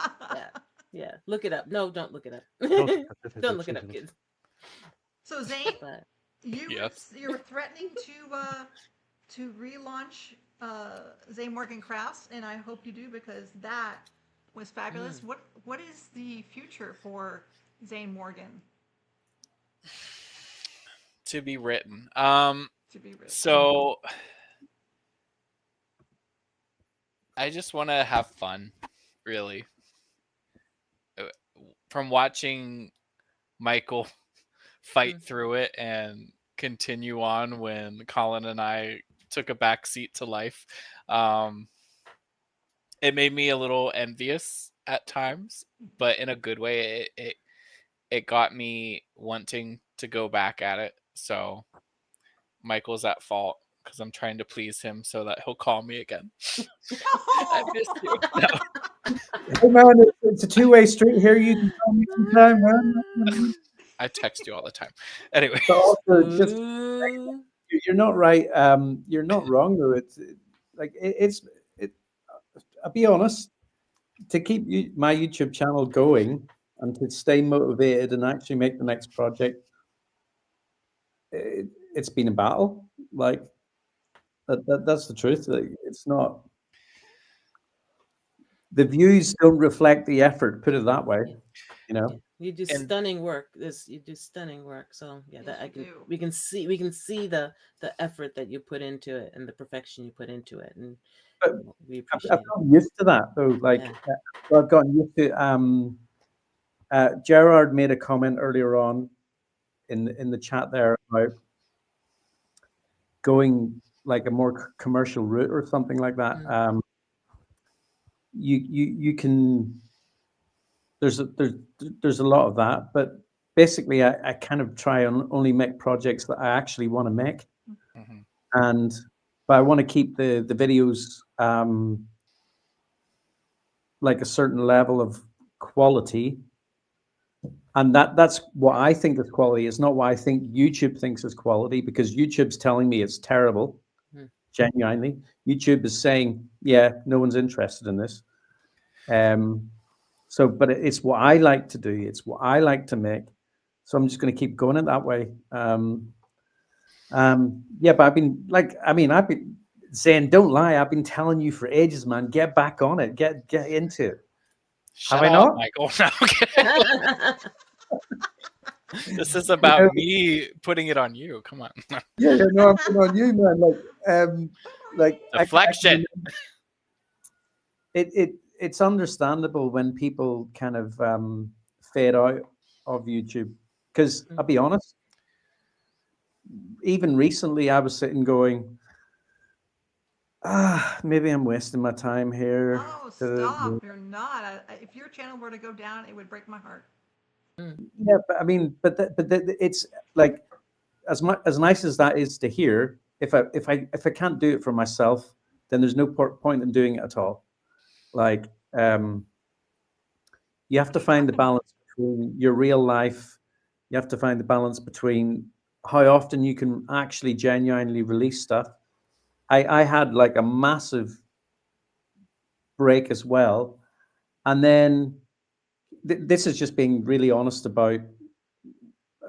Yeah. Look it up. No, don't look it up. Don't look it up, kids. So Zane, you were threatening to relaunch Zane Morgan Crafts, and I hope you do, because that was fabulous. What is the future for Zane Morgan? To be written. To be written. So I just want to have fun, really. From watching Michael fight through it and continue on when Colin and I took a back seat to life. It made me a little envious at times, but in a good way. It got me wanting to go back at it. So Michael's at fault because I'm trying to please him so that he'll call me again. I miss you. No. Hey man, it's a two-way street here. You can call me anytime, man. I text you all the time. Anyway, But also, just Ooh. you're not right. You're not wrong though. I'll be honest. To keep my YouTube channel going and to stay motivated and actually make the next project, it's been a battle. Like that's the truth. Like, it's not. The views don't reflect the effort. Put it that way. Yeah. You know. You do And- stunning work. You do stunning work. So yeah, Yes, that I you can do. we can see the effort that you put into it and the perfection you put into it, and But we I've appreciate it. gotten used to that though. Like Yeah. I've gotten used to. Gerard made a comment earlier on in the chat there about going like a more commercial route or something like that. You can. There's a lot of that, but basically I kind of try and only make projects that I actually want to make, but I want to keep the videos like a certain level of quality, and that's what I think is quality. It's not what I think YouTube thinks is quality, because YouTube's telling me it's terrible. Genuinely, YouTube is saying, yeah, no one's interested in this. So, but it's what I like to do. It's what I like to make. So I'm just going to keep going it that way. Yeah, but I've been saying, don't lie. I've been telling you for ages, man. Get back on it. Get into it. Shut Have I up, not? Michael. No, okay. This is about me putting it on you. Come on. Yeah, no, I'm putting on you, man. Like Deflection. It's understandable when people kind of fade out of YouTube, because I'll be honest, even recently I was sitting going, maybe I'm wasting my time here. Oh, stop! You're not. If your channel were to go down, it would break my heart. Yeah, but I mean, it's like, as nice as that is to hear, if I can't do it for myself, then there's no point in doing it at all. Like, you have to find the balance between your real life. You have to find the balance between how often you can actually genuinely release stuff. I had like a massive break as well, and then this is just being really honest about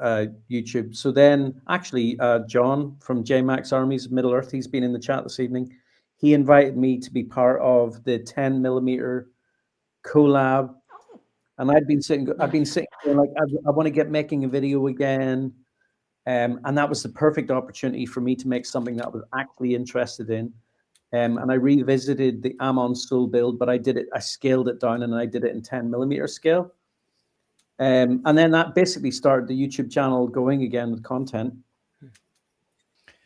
YouTube. So then, actually, John from JMax Armies of Middle Earth, he's been in the chat this evening. He invited me to be part of the 10mm collab, and I've been sitting going, like, I want to get making a video again, and that was the perfect opportunity for me to make something that I was actually interested in. And I revisited the Amon Soul build, but I scaled it down, and I did it in 10mm scale. And then that basically started the YouTube channel going again with content.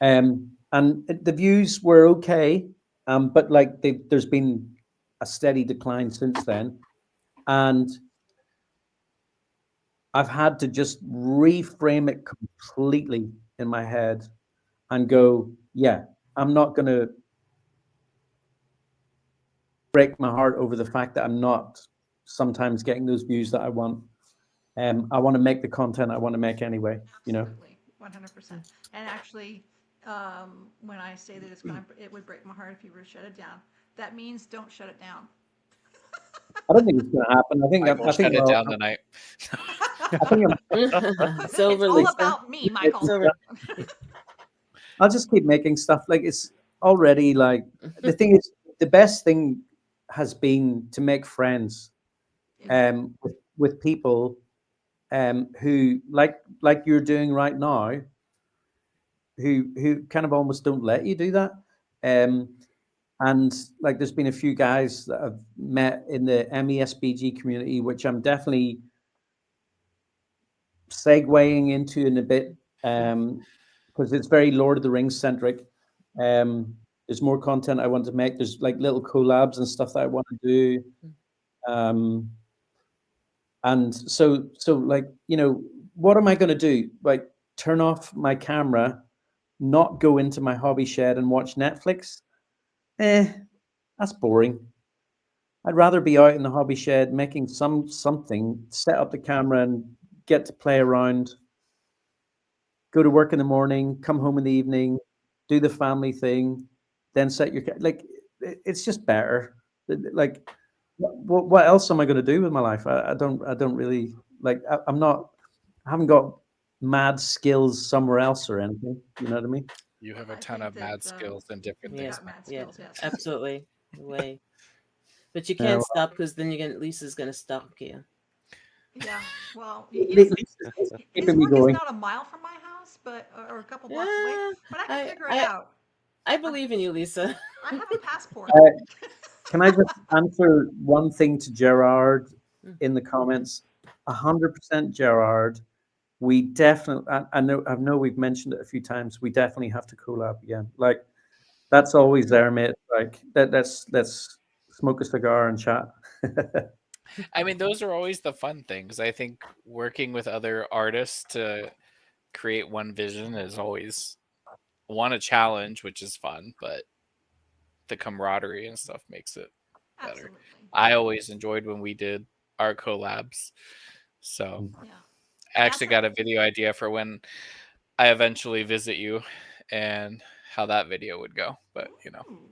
And the views were okay, but like there's been a steady decline since then. And I've had to just reframe it completely in my head and go, yeah, I'm not going to break my heart over the fact that I'm not sometimes getting those views that I want. I want to make the content I want to make anyway, you know? Absolutely, 100%. And actually, when I say that it would break my heart if you were to shut it down, that means don't shut it down. I don't think it's going to happen. I think Michael, shut it down tonight. I think It's all about me, Michael. I'll just keep making stuff. Like, it's already like, the thing is, the best thing has been to make friends with people who like you're doing right now, who kind of almost don't let you do that. And like, there's been a few guys that I've met in the MESBG community, which I'm definitely segueing into in a bit, because it's very Lord of the Rings centric. There's more content I want to make. There's like little collabs and stuff that I want to do. And so like, what am I going to do? Like, turn off my camera, not go into my hobby shed and watch Netflix? That's boring. I'd rather be out in the hobby shed making something, set up the camera and get to play around, go to work in the morning, come home in the evening, do the family thing, then set your like. It's just better. Like, what else am I going to do with my life? I don't really like. I'm not. I haven't got mad skills somewhere else or anything. You know what I mean? You have a I ton think of mad that, skills and different you Yeah, things. got mad yeah, skills, yes. absolutely. Way. But you Yeah, can't well, stop because then Lisa's gonna stalk you. Yeah, well, Lisa's his keeping me work is going. not a mile from my house, but or a couple blocks away, Yeah, but I can I figure it I out. I believe in you, Lisa. I have a passport. Uh, Can I just answer one thing to Gerard Mm. in the comments? 100% Gerard. We definitely, I know we've mentioned it a few times. We definitely have to collab again. Like, that's always there, mate. Like, let's smoke a cigar and chat. I mean, those are always the fun things. I think working with other artists to create one vision is always a challenge, which is fun, but the camaraderie and stuff makes it better. Absolutely. I always enjoyed when we did our collabs. So Yeah. I actually That's got a video idea for when I eventually visit you and how that video would go. But Ooh,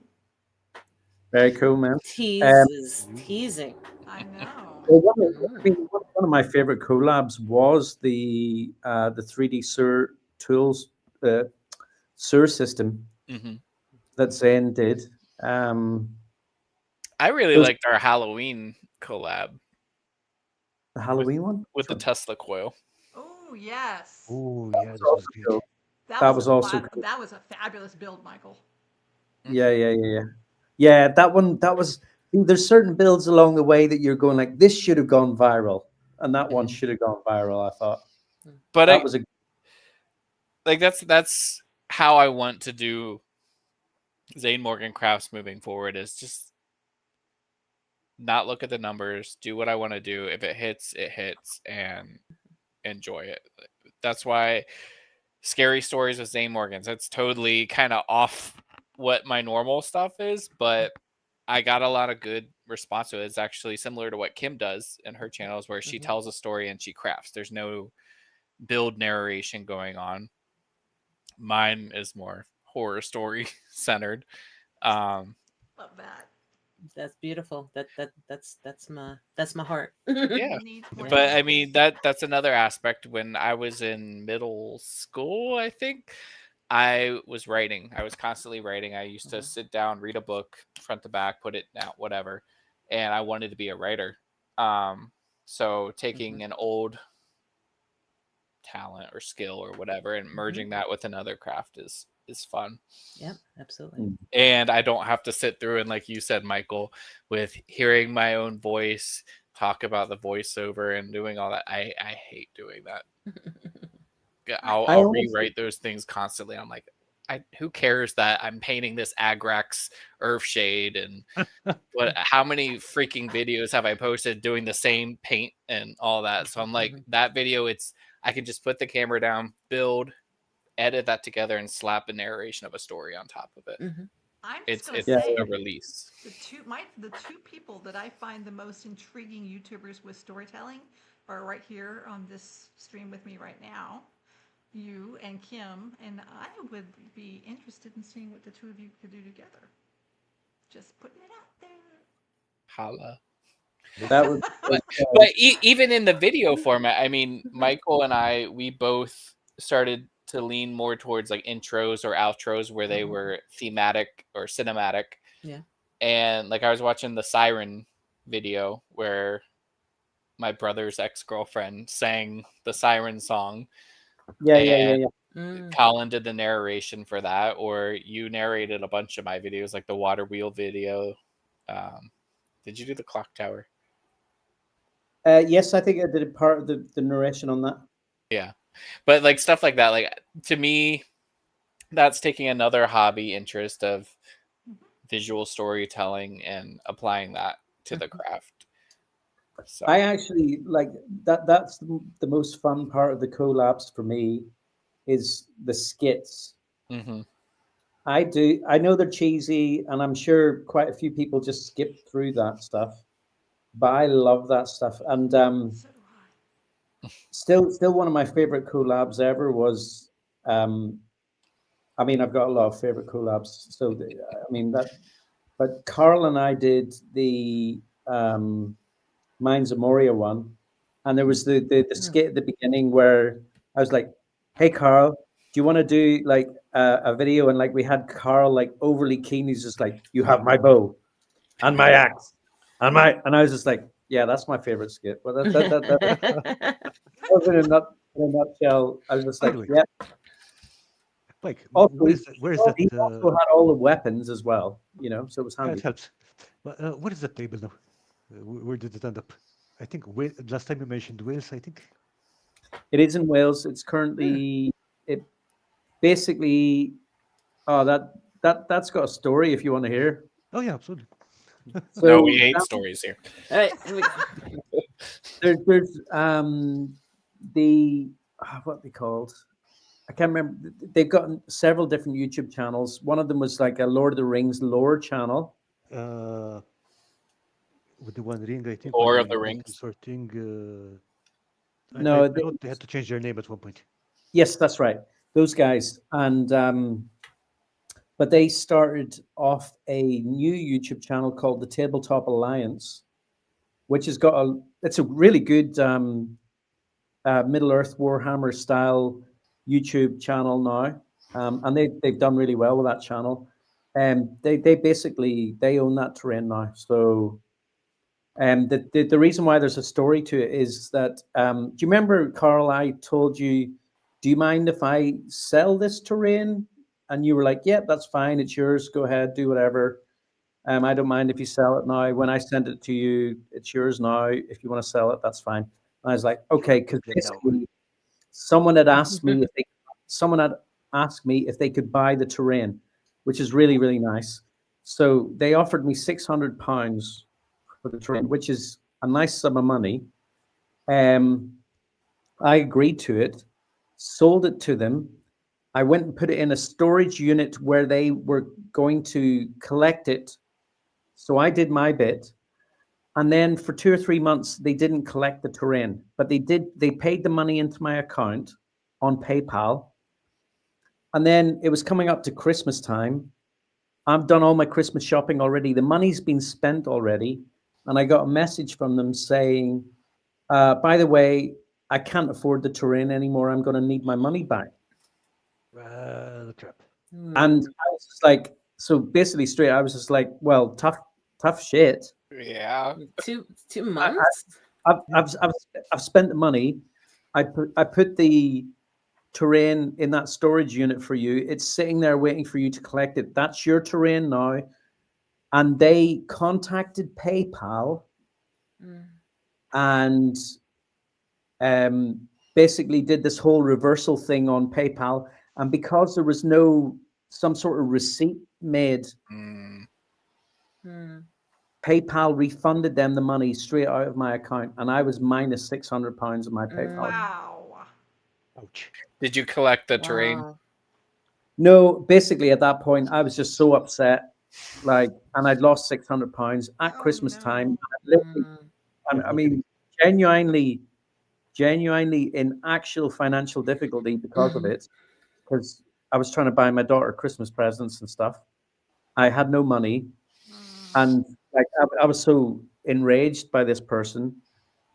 Very cool, man. Tease is teasing. I know. Well, one of my favorite collabs was the 3D Sur tools Sur system mhm. that Zane did. I really Those, liked our Halloween collab the Halloween one? with the Tesla coil. Oh yes, Oh, That yeah, was that was also great. cool. That was also cool. that was a fabulous build, Michael. Yeah. Yeah, that one, that was, there's certain builds along the way that you're going like, this should have gone viral. And that one Mhm. should have gone viral, I thought. But That was a, like that's how I want to do Zane Morgan Crafts moving forward, is just not look at the numbers, do what I want to do. If it hits, and enjoy it. That's why Scary Stories with Zane Morgans, that's totally kind of off what my normal stuff is, but I got a lot of good response to it. It's actually similar to what Kim does in her channels, where she tells a story and she crafts. There's no build narration going on. Mine is more horror story centered. Love that. That's beautiful. That's my heart. Yeah. Neat more But I than mean, that's another aspect. When I was in middle school, I think I was writing. I was constantly writing. I used to sit down, read a book front to back, put it out, whatever, and I wanted to be a writer. So taking an old talent or skill or whatever and merging that with another craft is fun. Yep, absolutely. And I don't have to sit through and, like you said, Michael, with hearing my own voice talk about the voiceover and doing all that. I hate doing that. I'll rewrite those things constantly. I'm like, who cares that I'm painting this Agrax Earth Shade, and how many freaking videos have I posted doing the same paint and all that? So I'm like, that video, I can just put the camera down, build, edit that together, and slap a narration of a story on top of it. I'm just gonna It's say a release. the two people that I find the most intriguing YouTubers with storytelling are right here on this stream with me right now. You and Kim, and I would be interested in seeing what the two of you could do together. Just putting it out there. Holla. that was, But even in the video format, I mean, Michael and I, we both started to lean more towards like intros or outros where they were thematic or cinematic. Yeah. And like I was watching the Siren video where my brother's ex-girlfriend sang the Siren song. yeah. Colin did the narration for that, or you narrated a bunch of my videos, like the water wheel video. Did you do the clock tower? Yes, I think I did a part of the narration on that. Yeah. But like stuff like that, like to me, that's taking another hobby interest of visual storytelling and applying that to the craft. So I actually like that. That's the most fun part of the collabs for me is the skits. mhm. I do. I know they're cheesy, and I'm sure quite a few people just skip through that stuff. But I love that stuff, and So do I. still one of my favorite collabs ever was. I mean, I've got a lot of favorite collabs. So I mean that, but Carl and I did the Minds of Moria one, and there was the skit at the beginning where I was like, "Hey Carl, do you want to do like a video?" And like we had Carl like overly keen. He's just like, "You have my bow and my axe and my," and I was just like, "Yeah, that's my favorite skit." Well, that was in a nutshell. I was just By like, the way, "Yeah." Mike, Also, where is that? he also had all the weapons as well, you know, so it was Yeah, it handy. helps. But where is that table now? Where did it end up? I think last time you mentioned Wales, I think. It is in Wales. It's Yeah. currently it basically. Oh, that's got a story if you want to hear. Oh yeah, absolutely. No, we So hate stories here. All right, here we go. there's the what they called. I can't remember. They've got several different YouTube channels. One of them was like a Lord of the Rings lore channel. Uh, with the One Ring, I think when Lore of they the did some Rings. sort of thing. I No, know they had to change their name at one point. yes, that's right. Those guys, and but they started off a new YouTube channel called the Tabletop Alliance, which has got a. It's a really good Middle Earth Warhammer style YouTube channel now, and they've done really well with that channel. They basically they own that terrain now. So the reason why there's a story to it is that do you remember, Carl? I told you, do you mind if I sell this terrain? And you were like, "Yep, that's fine. It's yours. Go ahead, do whatever. I don't mind if you sell it now. When I send it to you, it's yours now. If you want to sell it, that's fine." And I was like, Sure, "Okay," because get now. basically someone had asked me if they, someone had asked me if they could buy the terrain, which is really really nice. So they offered me £600 for the terrain, which is a nice sum of money. Um, I agreed to it, sold it to them. I went and put it in a storage unit where they were going to collect it. So I did my bit. And then for 2 or 3 months, they didn't collect the terrain, but they paid the money into my account on PayPal. And then it was coming up to Christmas time. I've done all my Christmas shopping already. The money's been spent already. And I got a message from them saying, by the way, I can't afford the terrain anymore. I'm going to need my money back. The trap. And I was just like, so basically straight, I was just like, well, tough shit. Yeah. Two months. I've spent the money. I put the terrain in that storage unit for you. It's sitting there waiting for you to collect it. That's your terrain now. And they contacted PayPal and basically did this whole reversal thing on PayPal. And because there was no some sort of receipt made, PayPal refunded them the money straight out of my account, and I was minus £600 of my PayPal. Wow. Ouch. Did you collect the terrain? Wow. No, basically at that point, I was just so upset, like, and I'd lost £600 at Oh, Christmas no. time. I mean, genuinely in actual financial difficulty because of it, because I was trying to buy my daughter Christmas presents and stuff. I had no money, and like I was so enraged by this person,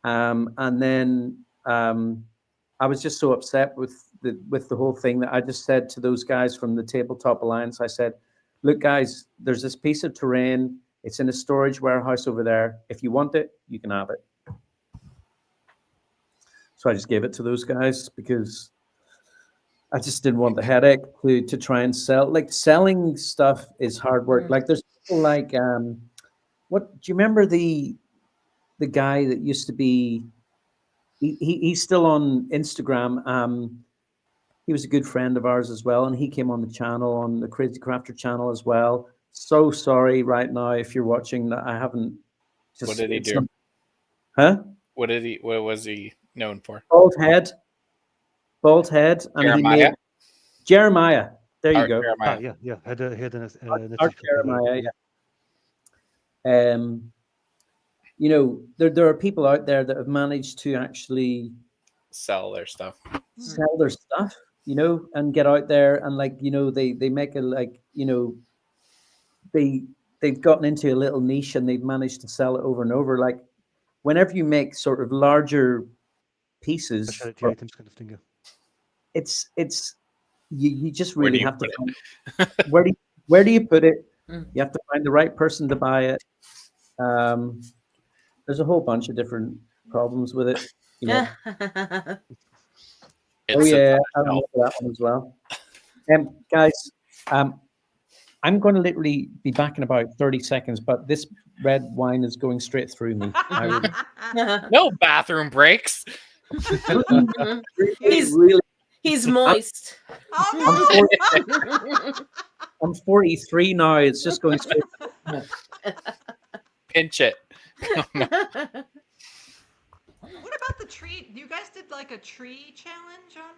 and then I was just so upset with the whole thing that I just said to those guys from the Tabletop Alliance. I said, "Look, guys, there's this piece of terrain. It's in a storage warehouse over there. If you want it, you can have it." So I just gave it to those guys because I just didn't want the headache to try and sell. Like selling stuff is hard work. Like there's people like what do you remember the guy that used to be he's still on Instagram. He was a good friend of ours as well, and he came on the channel, on the Crazy Crafter channel as well. So sorry right now if you're watching that I haven't. Just, What did he it's do? not- huh? What was he known for? Bald head, and he Jeremiah? made Jeremiah. There you Art go. Ah, Jeremiah. yeah. He had an Art Jeremiah. Yeah. You know, there are people out there that have managed to actually Sell their stuff. sell their stuff, you know, and get out there and like, you know, they make a like, you know, they've gotten into a little niche and they've managed to sell it over and over. Like whenever you make sort of larger pieces, specialty items kind of thing. Yeah. it's you just Where do really you have to put find, where do you put it? Mm. You have to find the right person to buy it. There's a whole bunch of different problems with it. You know. It Oh sits yeah, on I a shelf. remember that one as well. Guys, I'm going to literally be back in about 30 seconds, but this red wine is going straight through me. I would No bathroom breaks. He's- really. He's moist. Oh, I'm 43 now. It's just going straight. Pinch it. what about the tree? You guys did like a tree challenge on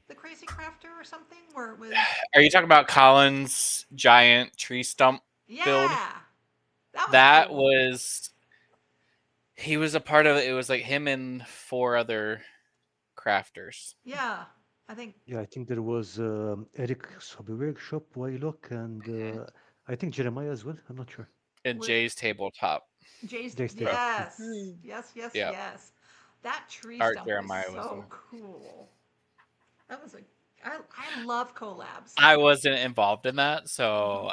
the Crazy Crafter or something, where it was Are you talking about Colin's giant tree stump? build? that was cool. was he was a part of it. It was like him and 4 other crafters. Yeah, I think Yeah, I think there was Eric's Hobby Workshop, Waylock, and I think Jeremiah as well. I'm not sure. And Was- Jay's tabletop. Jay's. Jay's Table. Yes, Hmm. yes, yes, Yeah. yes. That tree Art stump Jeremiah was was so in it. cool. That was I love collabs. I wasn't involved in that, so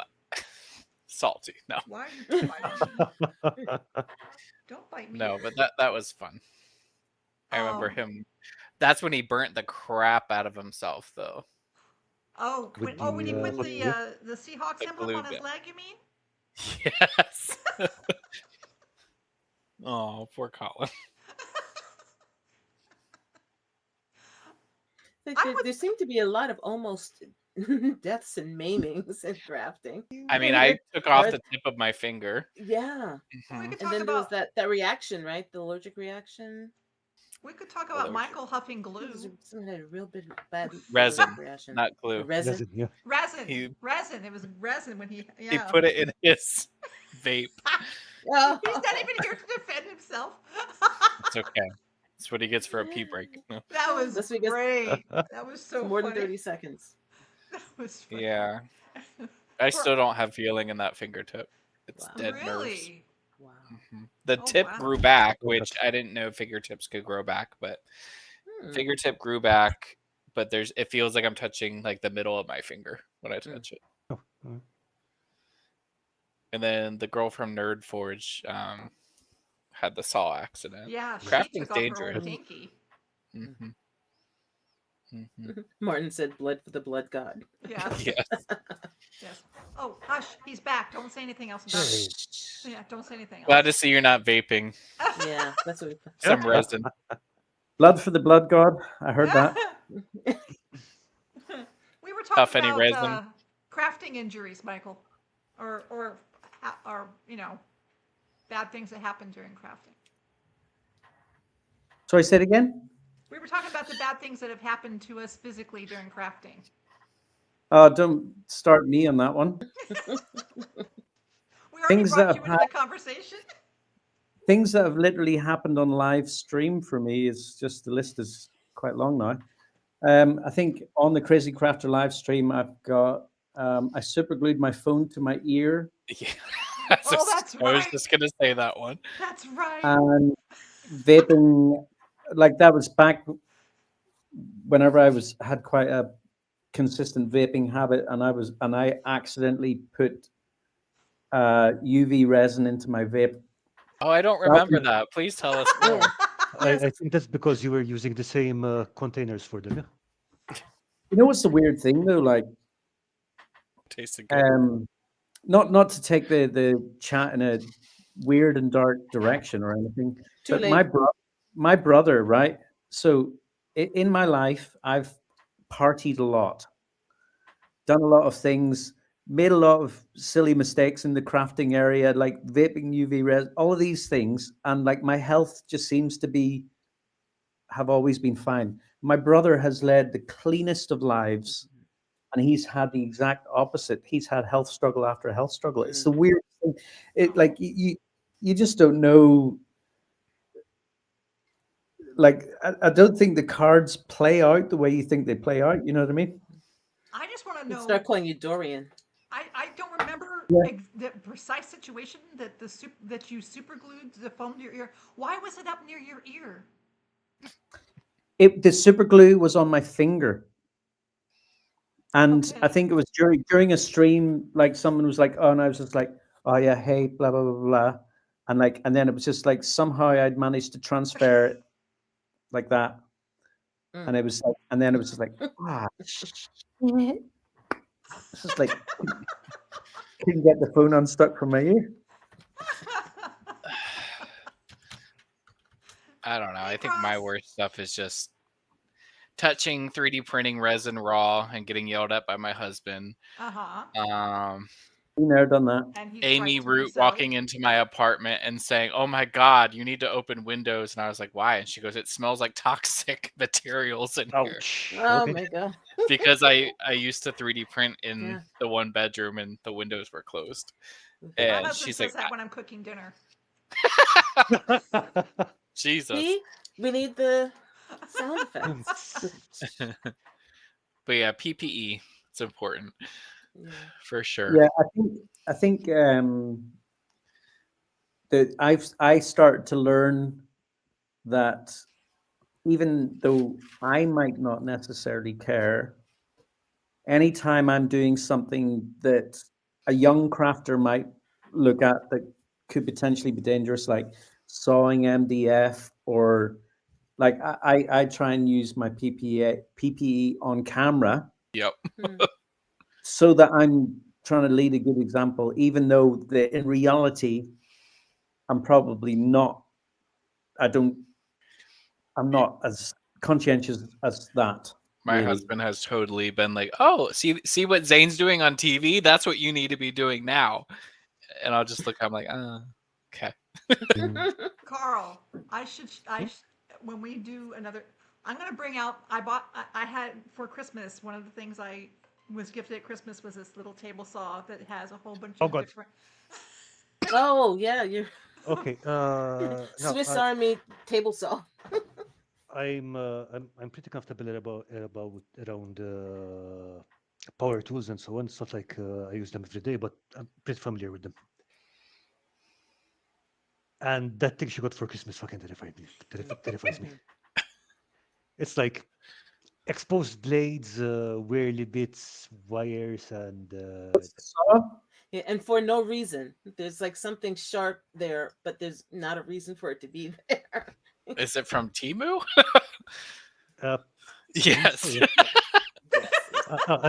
salty. No, Why are you biting me? Don't bite me. no, but that was fun. I remember Um, him. That's when he burnt the crap out of himself, though. Oh, With when he the, put hot glue? the Seahawks The emblem glue on his gun. leg, you mean? Yes. Oh, poor Colin. There seem to be a lot of almost deaths and maimings in crafting. I mean, I took off the tip of my finger. Yeah. We Mhm. could And talk then there was about that reaction, right? The allergic reaction. we could talk about Allergic. Michael huffing glue. Someone had a real bit bad Resin, allergic reaction. not glue. Resin. Resin, yeah. Resin. He- Resin. It was resin when he He put it in his vape. Oh. He's not even here to defend himself. It's okay. That's what he gets for a pee break. No. That was That's because- great. That was so more funny. than 30 seconds. That was funny. Yeah. I still don't have feeling in that fingertip. It's Wow. dead nerves. Really? Wow. Mhm. The Oh, tip wow. grew back, Oh, which I didn't know fingertips could grow back, but Hmm. fingertip grew back, but it feels like I'm touching like the middle of my finger when I touch it. Oh, And then the girl from Nerd Forge had the saw accident. Yeah, she Crafting's took off her dangerous. old dinky. Mm-hmm. Mm-hmm. Martin said blood for the blood god. Yes. Yes. Yes. Oh, hush. He's back. Don't say anything else about Hey. it. Yeah, don't say anything else. Glad to see you're not vaping Yeah, that's what some resin. Blood for the blood god. I heard that. We were talking Puff any about resin? crafting injuries, Michael, or bad things that happen during crafting. So I said again. We were talking about the bad things that have happened to us physically during crafting. Don't start me on that one. We already Things brought that you have into the conversation. Things that have literally happened on live stream for me is just the list is quite long now. I think on the Crazy Crafter live stream, I've got I super glued my phone to my ear, Yeah. Oh, that's I was right. just gonna say that one. That's right. and vaping. Like that was back whenever I had quite a consistent vaping habit, and I accidentally put UV resin into my vape. Oh, I don't remember that. Please tell us more. I think that's because you were using the same containers for them. Yeah. You know what's the weird thing though? Like, Tasted good. not to take the chat in a weird and dark direction or anything, Too but late. my my brother, right? So in my life, I've partied a lot, done a lot of things, made a lot of silly mistakes in the crafting area, like vaping UV res, all of these things, and like my health just seems to be have always been fine. My brother has led the cleanest of lives, and he's had the exact opposite. He's had health struggle after health struggle. It's the weird thing. It like you just don't know. Like I don't think the cards play out the way you think they play out. You know what I mean? I just want to We'll know. start calling you Dorian. I don't remember Yeah. the precise situation that that you super glued the phone to your ear. Why was it up near your ear? The super glue was on my finger. And I Okay. think it was during a stream, like someone was like, "Oh," and I was just like, "Oh yeah, hey, blah blah blah blah," and then it was just like somehow I'd managed to transfer it like that, and Mm. it was like, and then it was just like, ah, shit. It's just like couldn't get the phone unstuck from my ear. I don't know. Hey, I think my Cross. worst stuff is just touching 3D printing resin raw and getting yelled at by my husband. Um, You never done that. And he's Amy right to do Root so. walking into my apartment and saying, "Oh my God, you need to open windows." And I was like, "Why?" And she goes, "It smells like toxic materials in here." Ouch. Oh Okay. my god. Because I used to 3D print in Yeah. the one bedroom and the windows were closed. My And husband she's says like, that when I'm cooking dinner. Jesus. See, we need the sound effects. But yeah, PPE, it's important Yeah. for sure. Yeah, I think that I started to learn that even though I might not necessarily care, anytime I'm doing something that a young crafter might look at that could potentially be dangerous, like sawing MDF or like I try and use my PPE on camera Yep. Hmm. so that I'm trying to lead a good example, even though in reality I'm probably not. I don't. I'm not as conscientious as that. My Really. husband has totally been like, "Oh, see what Zane's doing on TV? That's what you need to be doing now." And I'll just look, I'm like, okay. Carl, when we do another, I'm gonna bring out. I had for Christmas. One of the things I was gifted at Christmas was this little table saw that has a whole bunch Oh of God. different. Oh yeah, you're Okay. Now Swiss Army table saw. I'm pretty comfortable about around power tools and so on. It's not like I use them every day, but I'm pretty familiar with them. And that thing she got for Christmas fucking terrifies me. It's like exposed blades, whirly bits, wires, and Saw? Yeah, and for no reason. There's like something sharp there, but there's not a reason for it to be there. Is it from Timu? uh, Yes. yeah. Yes.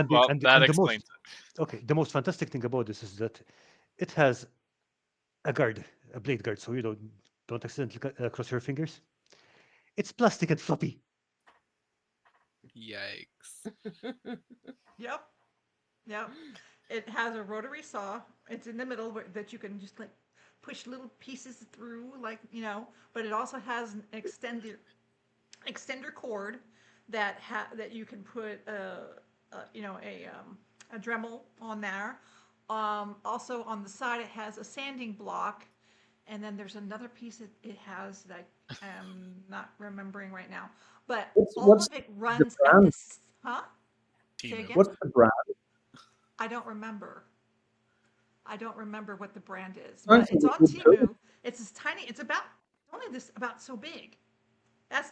Well, that And the most explains okay, the most fantastic thing about this is that it has a guard, a blade guard, so you don't accidentally cross your fingers. It's plastic and floppy. it. Yikes. Yep, yep. It has a rotary saw. It's in the middle that you can just like push little pieces through, like But it also has an extender cord that you can put a Dremel on there. Also on the side, it has a sanding block, and then there's another piece it has that I'm not remembering right now. But all What's of it the runs at brand? this. Huh? Say Timu. again? What's the brand? I don't remember. I don't remember what the brand is, Sounds but it's like on a good tool. Timu. It's this tiny. It's only this about so big. All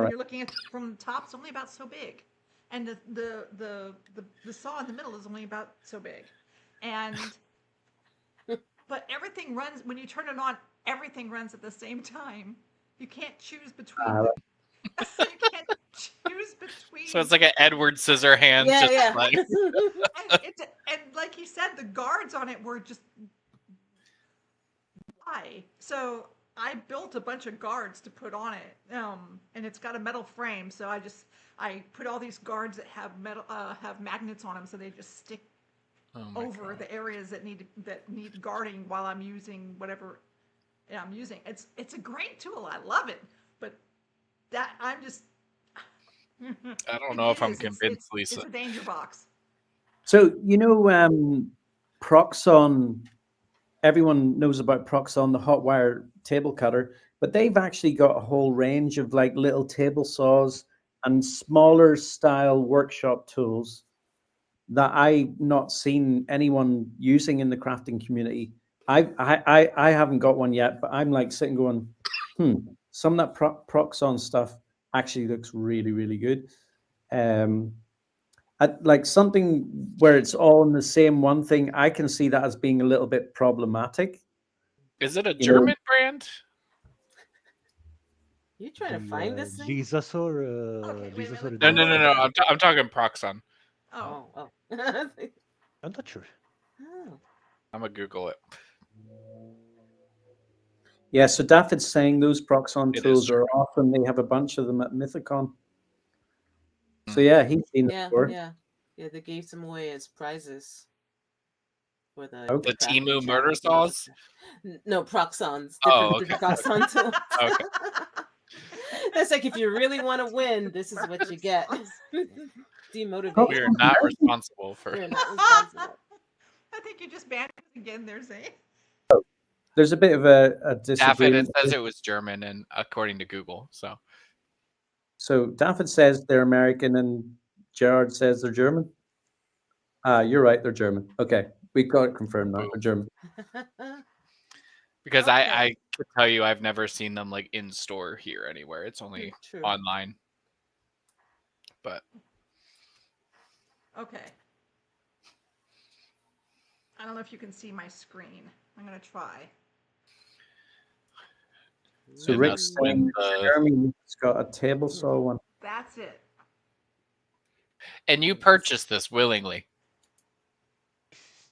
When right. you're looking at from the top, it's only about so big, and the saw in the middle is only about so big, and but everything runs when you turn it on. Everything runs at the same time. You can't choose between All the. right. You can't choose So between. it's like an Edward Scissorhands, Yeah, just yeah. like And like he said, the guards on it were just why. So I built a bunch of guards to put on it, and it's got a metal frame. So I put all these guards that have metal have magnets on them, so they just stick Oh my over God. the areas that need guarding while I'm using whatever I'm using. It's a great tool. I love it, but that I'm just I don't know if I'm It's convinced, Lisa. it's a danger box. So, Proxon, everyone knows about Proxon, the hot wire table cutter, but they've actually got a whole range of like little table saws and smaller style workshop tools that I've not seen anyone using in the crafting community. I haven't got one yet, but I'm like sitting going, some of that Proxon stuff actually looks really, really good. Like something where it's all in the same one thing, I can see that as being a little bit problematic. Is it a You know? German brand? You trying to find this thing? Lisasaur, Okay, wait a minute, No, I'm no, no, looking no. at I'm talking Proxon. Oh, Oh. I'm not sure. Oh. I'm gonna Google it. Yeah, so Daffod's saying those Proxon It tools is are often, they have a bunch of them at Mythicon. So Mhm. yeah, he's seen it Yeah, before. yeah. They gave some away as prizes for the Okay. The crafting Timu murder challenge and all saws? that. No, Proxons. Oh, Different Proxon tools. Okay. That's like if you really want to win, this is what you get. Demotivate. Oh. We are not responsible for. You're not responsible. I think you just banned it again there, Zane. There's a bit of a Daffod, it disagreement. says it was German, and according to Google, so So Daffod says they're American and Gerard says they're German. You're right, they're German. Okay, we got it confirmed now. They're German. because Okay. I can tell you I've never seen them like in store here anywhere. It's only True. online. But Okay. I don't know if you can see my screen. I'm gonna try. So And Rick's that's when saying Jeremy's got a table saw one. That's it. and you purchased this willingly.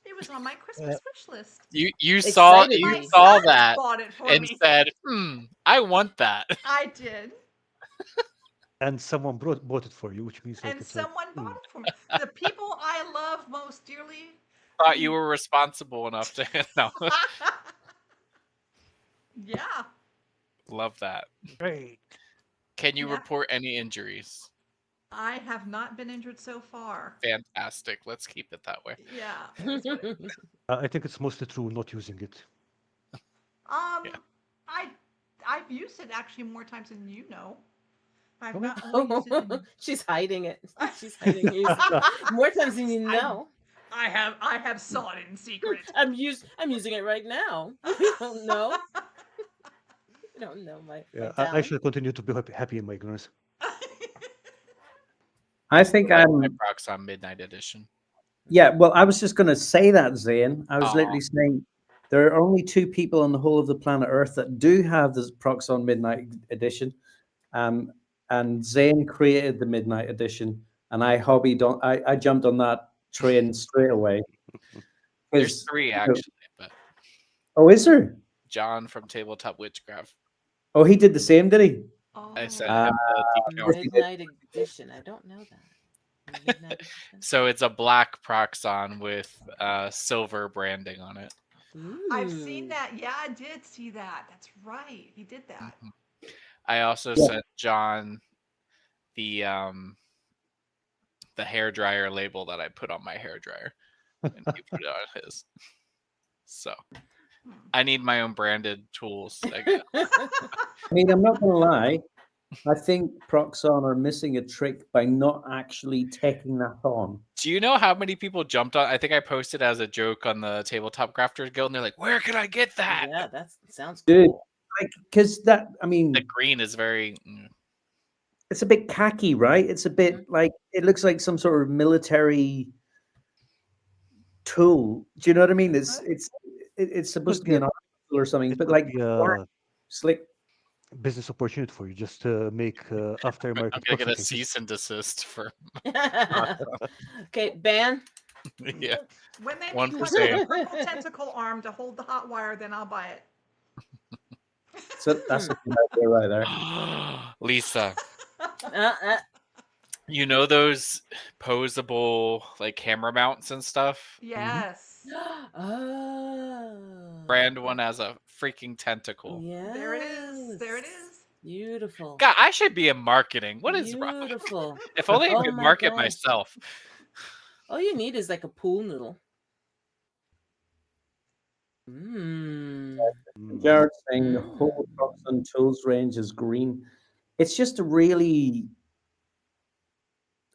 It was on my Christmas wish list. You saw Excited you me. saw son that bought it for and me. said, I want that. I did. And someone bought it for you, which means like And it's like, someone bought it for me. The people I love most dearly. Thought you were responsible enough to no. Yeah. Love that. great. Can you Yeah. report any injuries? I have not been injured so far. Fantastic. Let's keep it that way. Yeah. I think it's mostly true not using it. Yeah. I've used it actually more times than you know. I've Okay. not only used it in... She's hiding it. She's hiding it more times than you know. I have sought it in secret. I'm using it right now. You don't know. You don't know my Yeah, I talent. shall continue to be happy in my ignorance. I think My I'm. Proxon Midnight Edition. Yeah, well, I was just going to say that, Zane. I was Aw. literally saying there are only 2 people on the whole of the planet Earth that do have the Proxon Midnight Edition. And Zane created the Midnight Edition, and I jumped on that train straight away. There's 'Cause, 3 you know- actually, but Oh, is there? John from Tabletop Witchcraft. Oh, he did the same, did he? Oh. I sent Ah. him the decal. Midnight Edition. I don't know that. Midnight Edition. So it's a black Proxon with silver branding on it. I've seen Ooh. that. Yeah, I did see that. That's right. He did that. I also Yeah. sent John the hairdryer label that I put on my hairdryer, and he put it on his. So I need my own branded tools. I guess. I mean, I'm not going to lie. I think Proxon are missing a trick by not actually taking that on. Do you know how many people jumped on? I think I posted as a joke on the Tabletop Crafters Guild, and they're like, "Where can I get that?" Yeah, that sounds Dude. cool. Like, because that, I mean, The green is very. it's a bit khaki, right? It's a bit like, it looks like some sort of military tool. Do you know what I mean? It's supposed to be an article or something, It but could like be a slick. business opportunity for you. Just make aftermarket. I'm gonna get a proxy cease and desist for. Okay, ban. Yeah. When they One make for one Zane. purple tentacle arm to hold the hot wire, then I'll buy it. So that's a good idea right there. Lisa, Uh, you know those posable like camera mounts and stuff? Yes. oh. Brand one as a freaking tentacle. Yes. There it is. There it is. Beautiful. God, I should be in marketing. What is wrong? Beautiful. If only I Oh could my market gosh. myself. All you need is like a pool noodle. Mmm. Mm. Jared saying the whole trucks and tools range is green. It's just a really,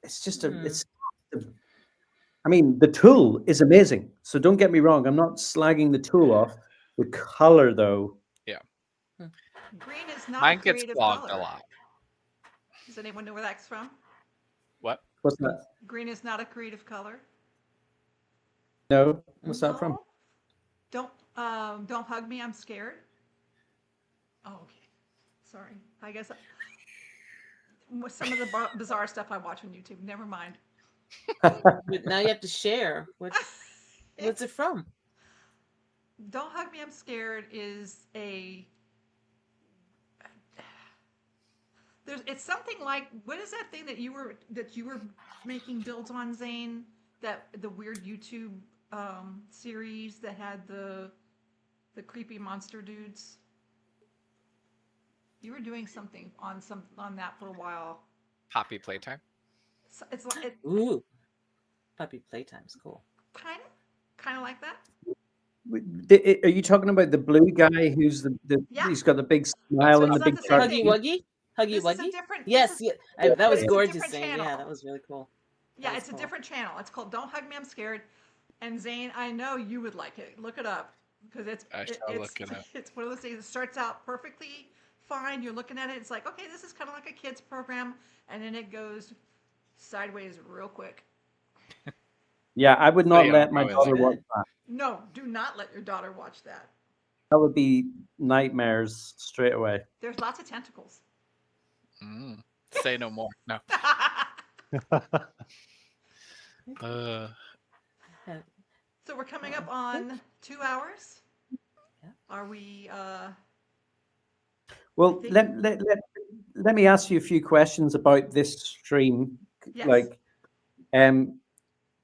it's just a, it's, I mean, the tool is amazing. So don't get me wrong. I'm not slagging the tool off. The color, though, Green is not a Mine gets creative clogged a color. lot. Does anyone know where that's from? What? what's that? Green is not a creative color. No, what's that from? No. Don't hug me. I'm scared. Oh, okay. Sorry. I guess some of the bizarre stuff I watch on YouTube. Never mind. But now you have to share. What's it from? Don't hug me. I'm scared is a. It's something like, what is that thing that you were making builds on, Zane? That the weird YouTube series that had the creepy monster dudes. You were doing something on that for a while. Poppy Playtime? So it's like Ooh, puppy playtime's cool. kind of like that. Are you talking about the blue guy who's Yeah. he's got the big smile So and it's the not big the same sharp thing. Huggy Wuggy? Huggy This is a Wuggy? different. Yes, this is- yeah. That was it's a gorgeous, different Zane. channel. Yeah, that was really cool. Yeah, That was it's cool. a different channel. It's called Don't Hug Me, I'm Scared. And Zane, I know you would like it. Look it up because I shall look it up. it's one of those things that starts out perfectly fine. You're looking at it. It's like, okay, this is kind of like a kids program, and then it goes sideways real quick. Yeah, I would not yeah, let my probably daughter watch Good. that. No, do not let your daughter watch that. That would be nightmares straight away. There's lots of tentacles. Say no more. No. So we're coming up on 2 hours. Yeah. Are we? Well, think- let me ask you a few questions about this stream. Yes. Like,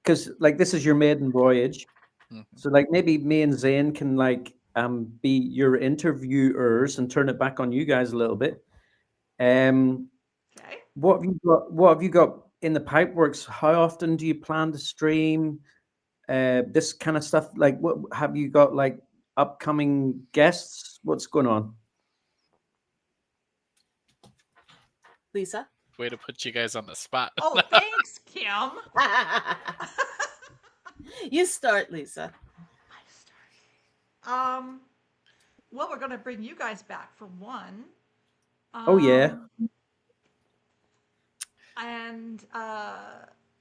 because like this is your maiden voyage, Mhm. so like maybe me and Zane can like be your interviewers and turn it back on you guys a little bit. Okay. What have you got? What have you got in the pipeworks? How often do you plan to stream? This kind of stuff. Like, what have you got? Like upcoming guests? What's going on? Lisa? Way to put you guys on the spot. Oh, thanks, Kim. You start, Lisa. Well, we're going to bring you guys back for one. Oh yeah. And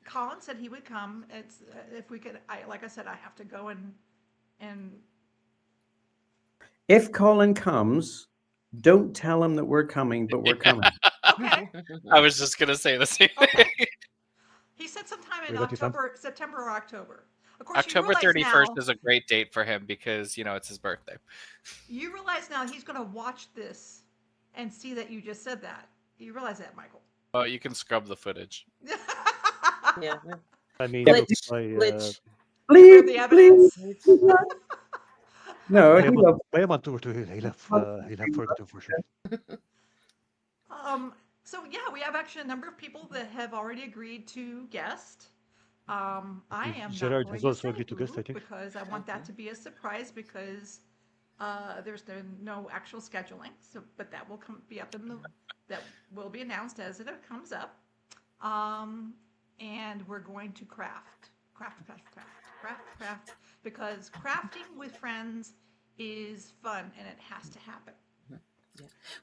Colin said he would come. It's if we could. Like I said, I have to go and. If Colin comes, don't tell him that we're coming, but we're coming. Okay. I was just gonna say the same thing. Okay. He said sometime in We got you, Tom. September or October. Of course, October you realize 31st now, is a great date for him because it's his birthday. You realize now he's going to watch this and see that you just said that. You realize that, Michael? Oh, you can scrub the footage. Yeah. I mean, Glitch. look, We have the evidence. No, I he am loves. I am on tour too. He'll have forgotten for sure. So yeah, we have actually a number of people that have already agreed to guest. I am Gerard not has going also to agreed to say guest, who I think. because I want that to be a surprise because there's no actual scheduling. So, but that will be up that will be announced as it comes up. And we're going to craft because crafting with friends is fun and it has to happen.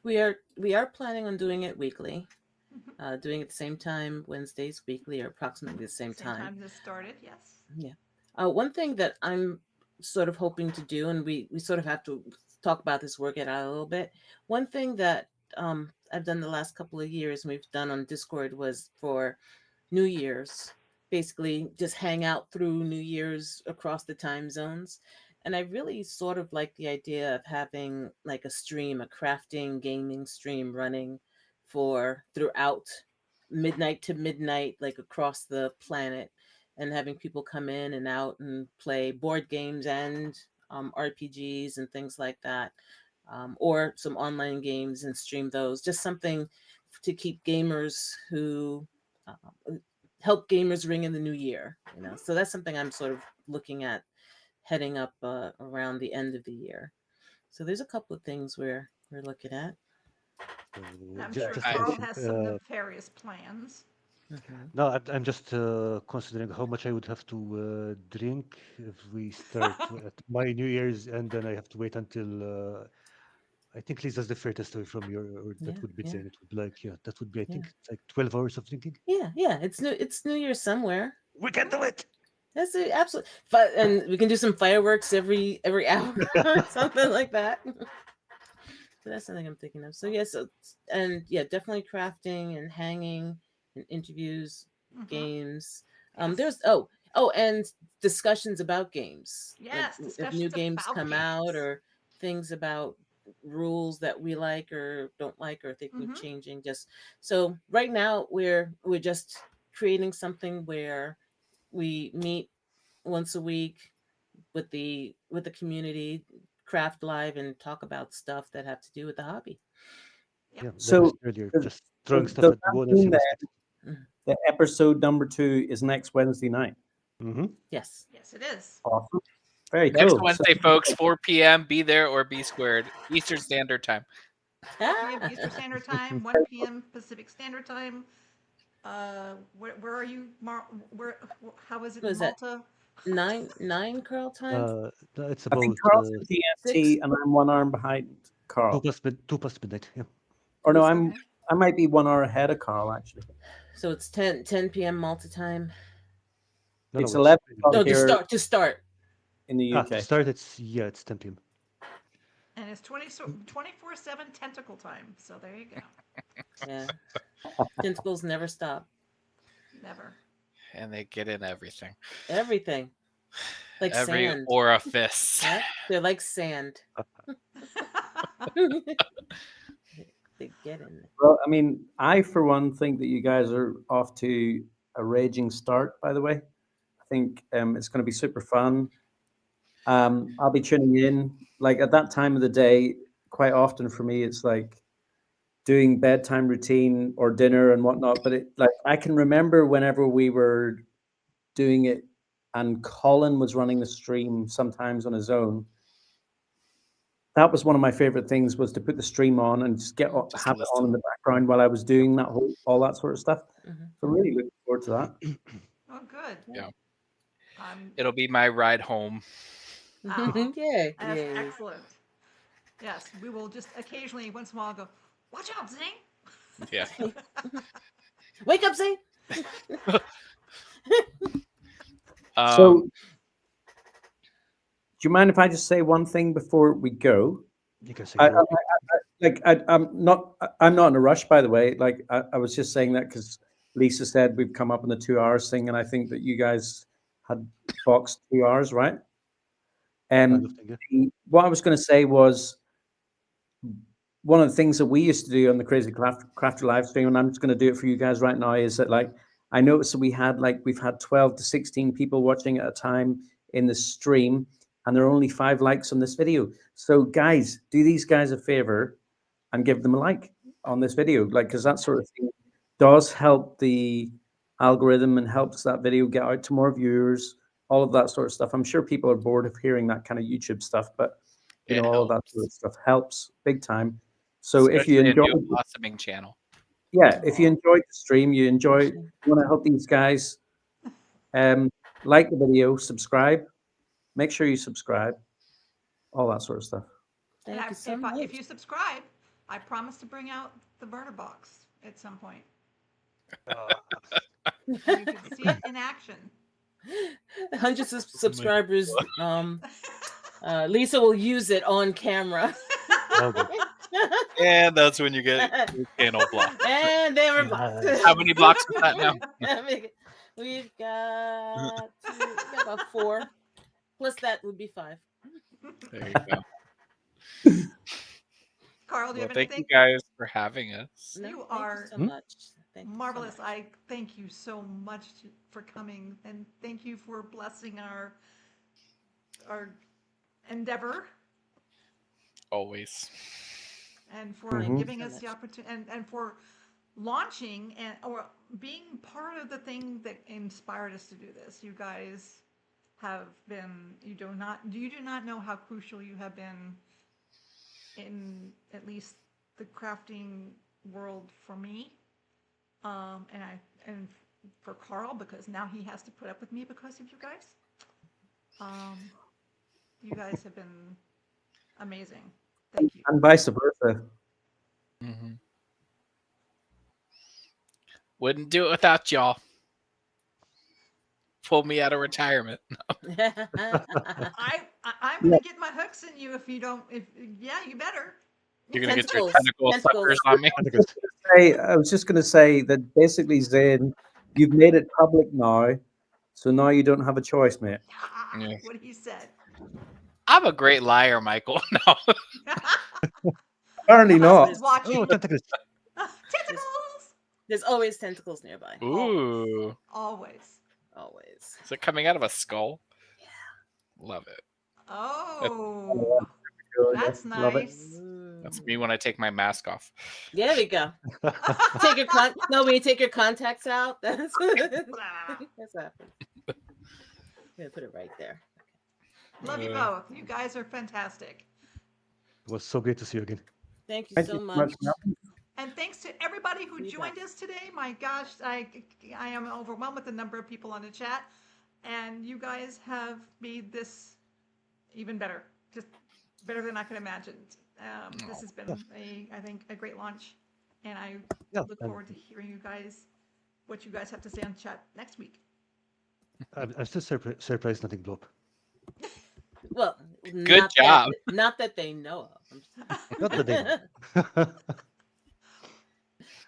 Yeah. We are planning on doing it weekly. Doing it at the same time, Wednesdays weekly, or approximately the same time. Same time this started, yes. Yeah. One thing that I'm sort of hoping to do, and we sort of have to talk about this, work it out a little bit. One thing that I've done the last couple of years, and we've done on Discord, was for New Year's, basically just hang out through New Year's across the time zones. And I really sort of like the idea of having like a stream, a crafting gaming stream running for throughout midnight to midnight, like across the planet, and having people come in and out and play board games and RPGs and things like that, or some online games and stream those. Just something to keep gamers who help gamers ring in the new year, you know. So that's something I'm sort of looking at heading up around the end of the year. So there's a couple of things we're looking at. I'm Ju- sure just Carl mention, has some nefarious plans. no, I'm just considering how much I would have to drink if we start at my New Year's, and then I have to wait until. I think Lisa's the furthest away from your, or that Yeah, would be yeah, Zane. It would be like, yeah, that would be, I yeah, think, it's like 12 hours of drinking. yeah. It's New Year somewhere. We can do it. That's it, absolutely. But and we can do some fireworks every hour or something like that. So that's something I'm thinking of. So yes, and yeah, definitely crafting and hanging and interviews, games. There's and discussions about games. Yes, If new discussions games about come out, games. or things about rules that we like or don't like or thinking of Mhm. changing. Just so right now we're just creating something where we meet once a week with the community, craft live, and talk about stuff that have to do with the hobby. Yep. Yeah, like I So said earlier, does, just throwing stuff does at the that wall and see mean what that sticks. the episode number 2 is next Wednesday night? Mm-hmm. Yes. Yes, it is. Awesome. Very Next cool. Wednesday, folks, 4 p.m. Be there or be squared. Eastern Standard Time. 4 p.m. Eastern Standard Time, 1 p.m. Pacific Standard Time. Where are you, where? How is it What in is that? Malta? 9 Curl time. No, it's I think about Carl's in GMT 6. and I'm 1 hour behind Carl. 2 past midnight. Yeah. Or no, Okay. I might be 1 hour ahead of Carl actually. So it's 10 p.m. Malta time. No, It's no, 11 it's o'clock No, here to start. in the UK. to start. It's 10 p.m. And it's 24/7 tentacle time. So there you go. Yeah. Tentacles never stop. Never. And they get in everything. Everything. Like Every sand. orifice. Yeah? They're like sand. They get in it. Well, I mean, I for one think that you guys are off to a raging start, by the way. I think it's going to be super fun. I'll be tuning in. Like at that time of the day, quite often for me, it's like doing bedtime routine or dinner and whatnot. But it like I can remember whenever we were doing it and Colin was running the stream sometimes on his own. That was one of my favorite things was to put the stream on and just have it on in the background while I was doing that all that sort of stuff. Mm-hmm. So really looking forward to that. Oh, good. Yeah. Um, It'll be my ride home. Oh, Yay. that's Yay. excellent. Yes, we will just occasionally, once in a while, go, watch out, Zane. Yeah. Wake up, Zane. So do you mind if I just say one thing before we go? You can say I'm not in a rush, by the way. Like I was just saying that because Lisa said we've come up in the 2 hours thing, and I think that you guys had boxed 2 hours, right? kind of thing, yeah. What I was going to say was one of the things that we used to do on the Crazy Crafter live stream, and I'm just going to do it for you guys right now, is that like I noticed that we've had 12 to 16 people watching at a time in the stream, and there are only 5 likes on this video. So guys, do these guys a favor and give them a like on this video, like because that sort of thing does help the algorithm and helps that video get out to more viewers. All of that sort of stuff. I'm sure people are bored of hearing that kind of YouTube stuff, but all of that sort of stuff helps big time. So if you enjoy, a blossoming channel. Yeah, if you enjoyed the stream, you want to help these guys, like the video, subscribe. Make sure you subscribe. All that sort of stuff. Thank you so much. If you subscribe, I promise to bring out the burner box at some point. You can see it in action. Hundreds of subscribers. Lisa will use it on camera. And that's when you get your channel blocked. And they were blocked. How many blocks is that now? We've got about 4. Plus that would be 5. There you go. Carl, do you Well, have thank anything? you guys for having us. No, You thank are you so Hmm? much. Thank you so marvelous. much. I thank you so much for coming, and thank you for blessing our endeavor Always. and for Thank you giving so us the much. opportunity and for launching and or being part of the thing that inspired us to do this. You guys have been you do not know how crucial you have been in at least the crafting world for me. And for Carl because now he has to put up with me because of you guys. Um, you guys have been amazing. Thank you. And vice versa. Hmm. Wouldn't do it without y'all. Pull me out of retirement. I'm Yeah. gonna get my hooks in you if you don't. If yeah, you better. You're gonna get your Tentacles. tentacle suckers Tentacles. on me. Tentacles. I was just going to say that basically, Zane, you've made it public now, so now you don't have a choice, mate. Yeah. What he said. I'm a great liar, Michael. No. Apparently My not. husband's watching. Oh, tentacles. Tentacles. There's always tentacles nearby. Ooh. Always. Always. Is it coming out of a skull? Yeah. Love it. Oh, that's Love it. nice. That's me when I take my mask off. There we go. Take your when you take your contacts out, that's that's happened. Gonna put it right there. Love you both. You guys are fantastic. It was so great to see you again. Thank you Thank so you so much. much. And thanks to everybody who You joined bet. us today. My gosh, I am overwhelmed with the number of people on the chat, and you guys have made this even better, just better than I could imagine. This has been I think a great launch, and I Yeah, look and forward to hearing what you guys have to say on chat next week. I'm still surprised nothing blew up. Well, Good not job. not that they know of. Not that they know.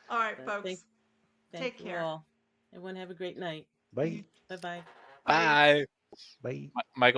All right, But folks. thank Take you care. all. Everyone have a great night. Bye. Bye-bye. Bye. Bye. Bye. Michael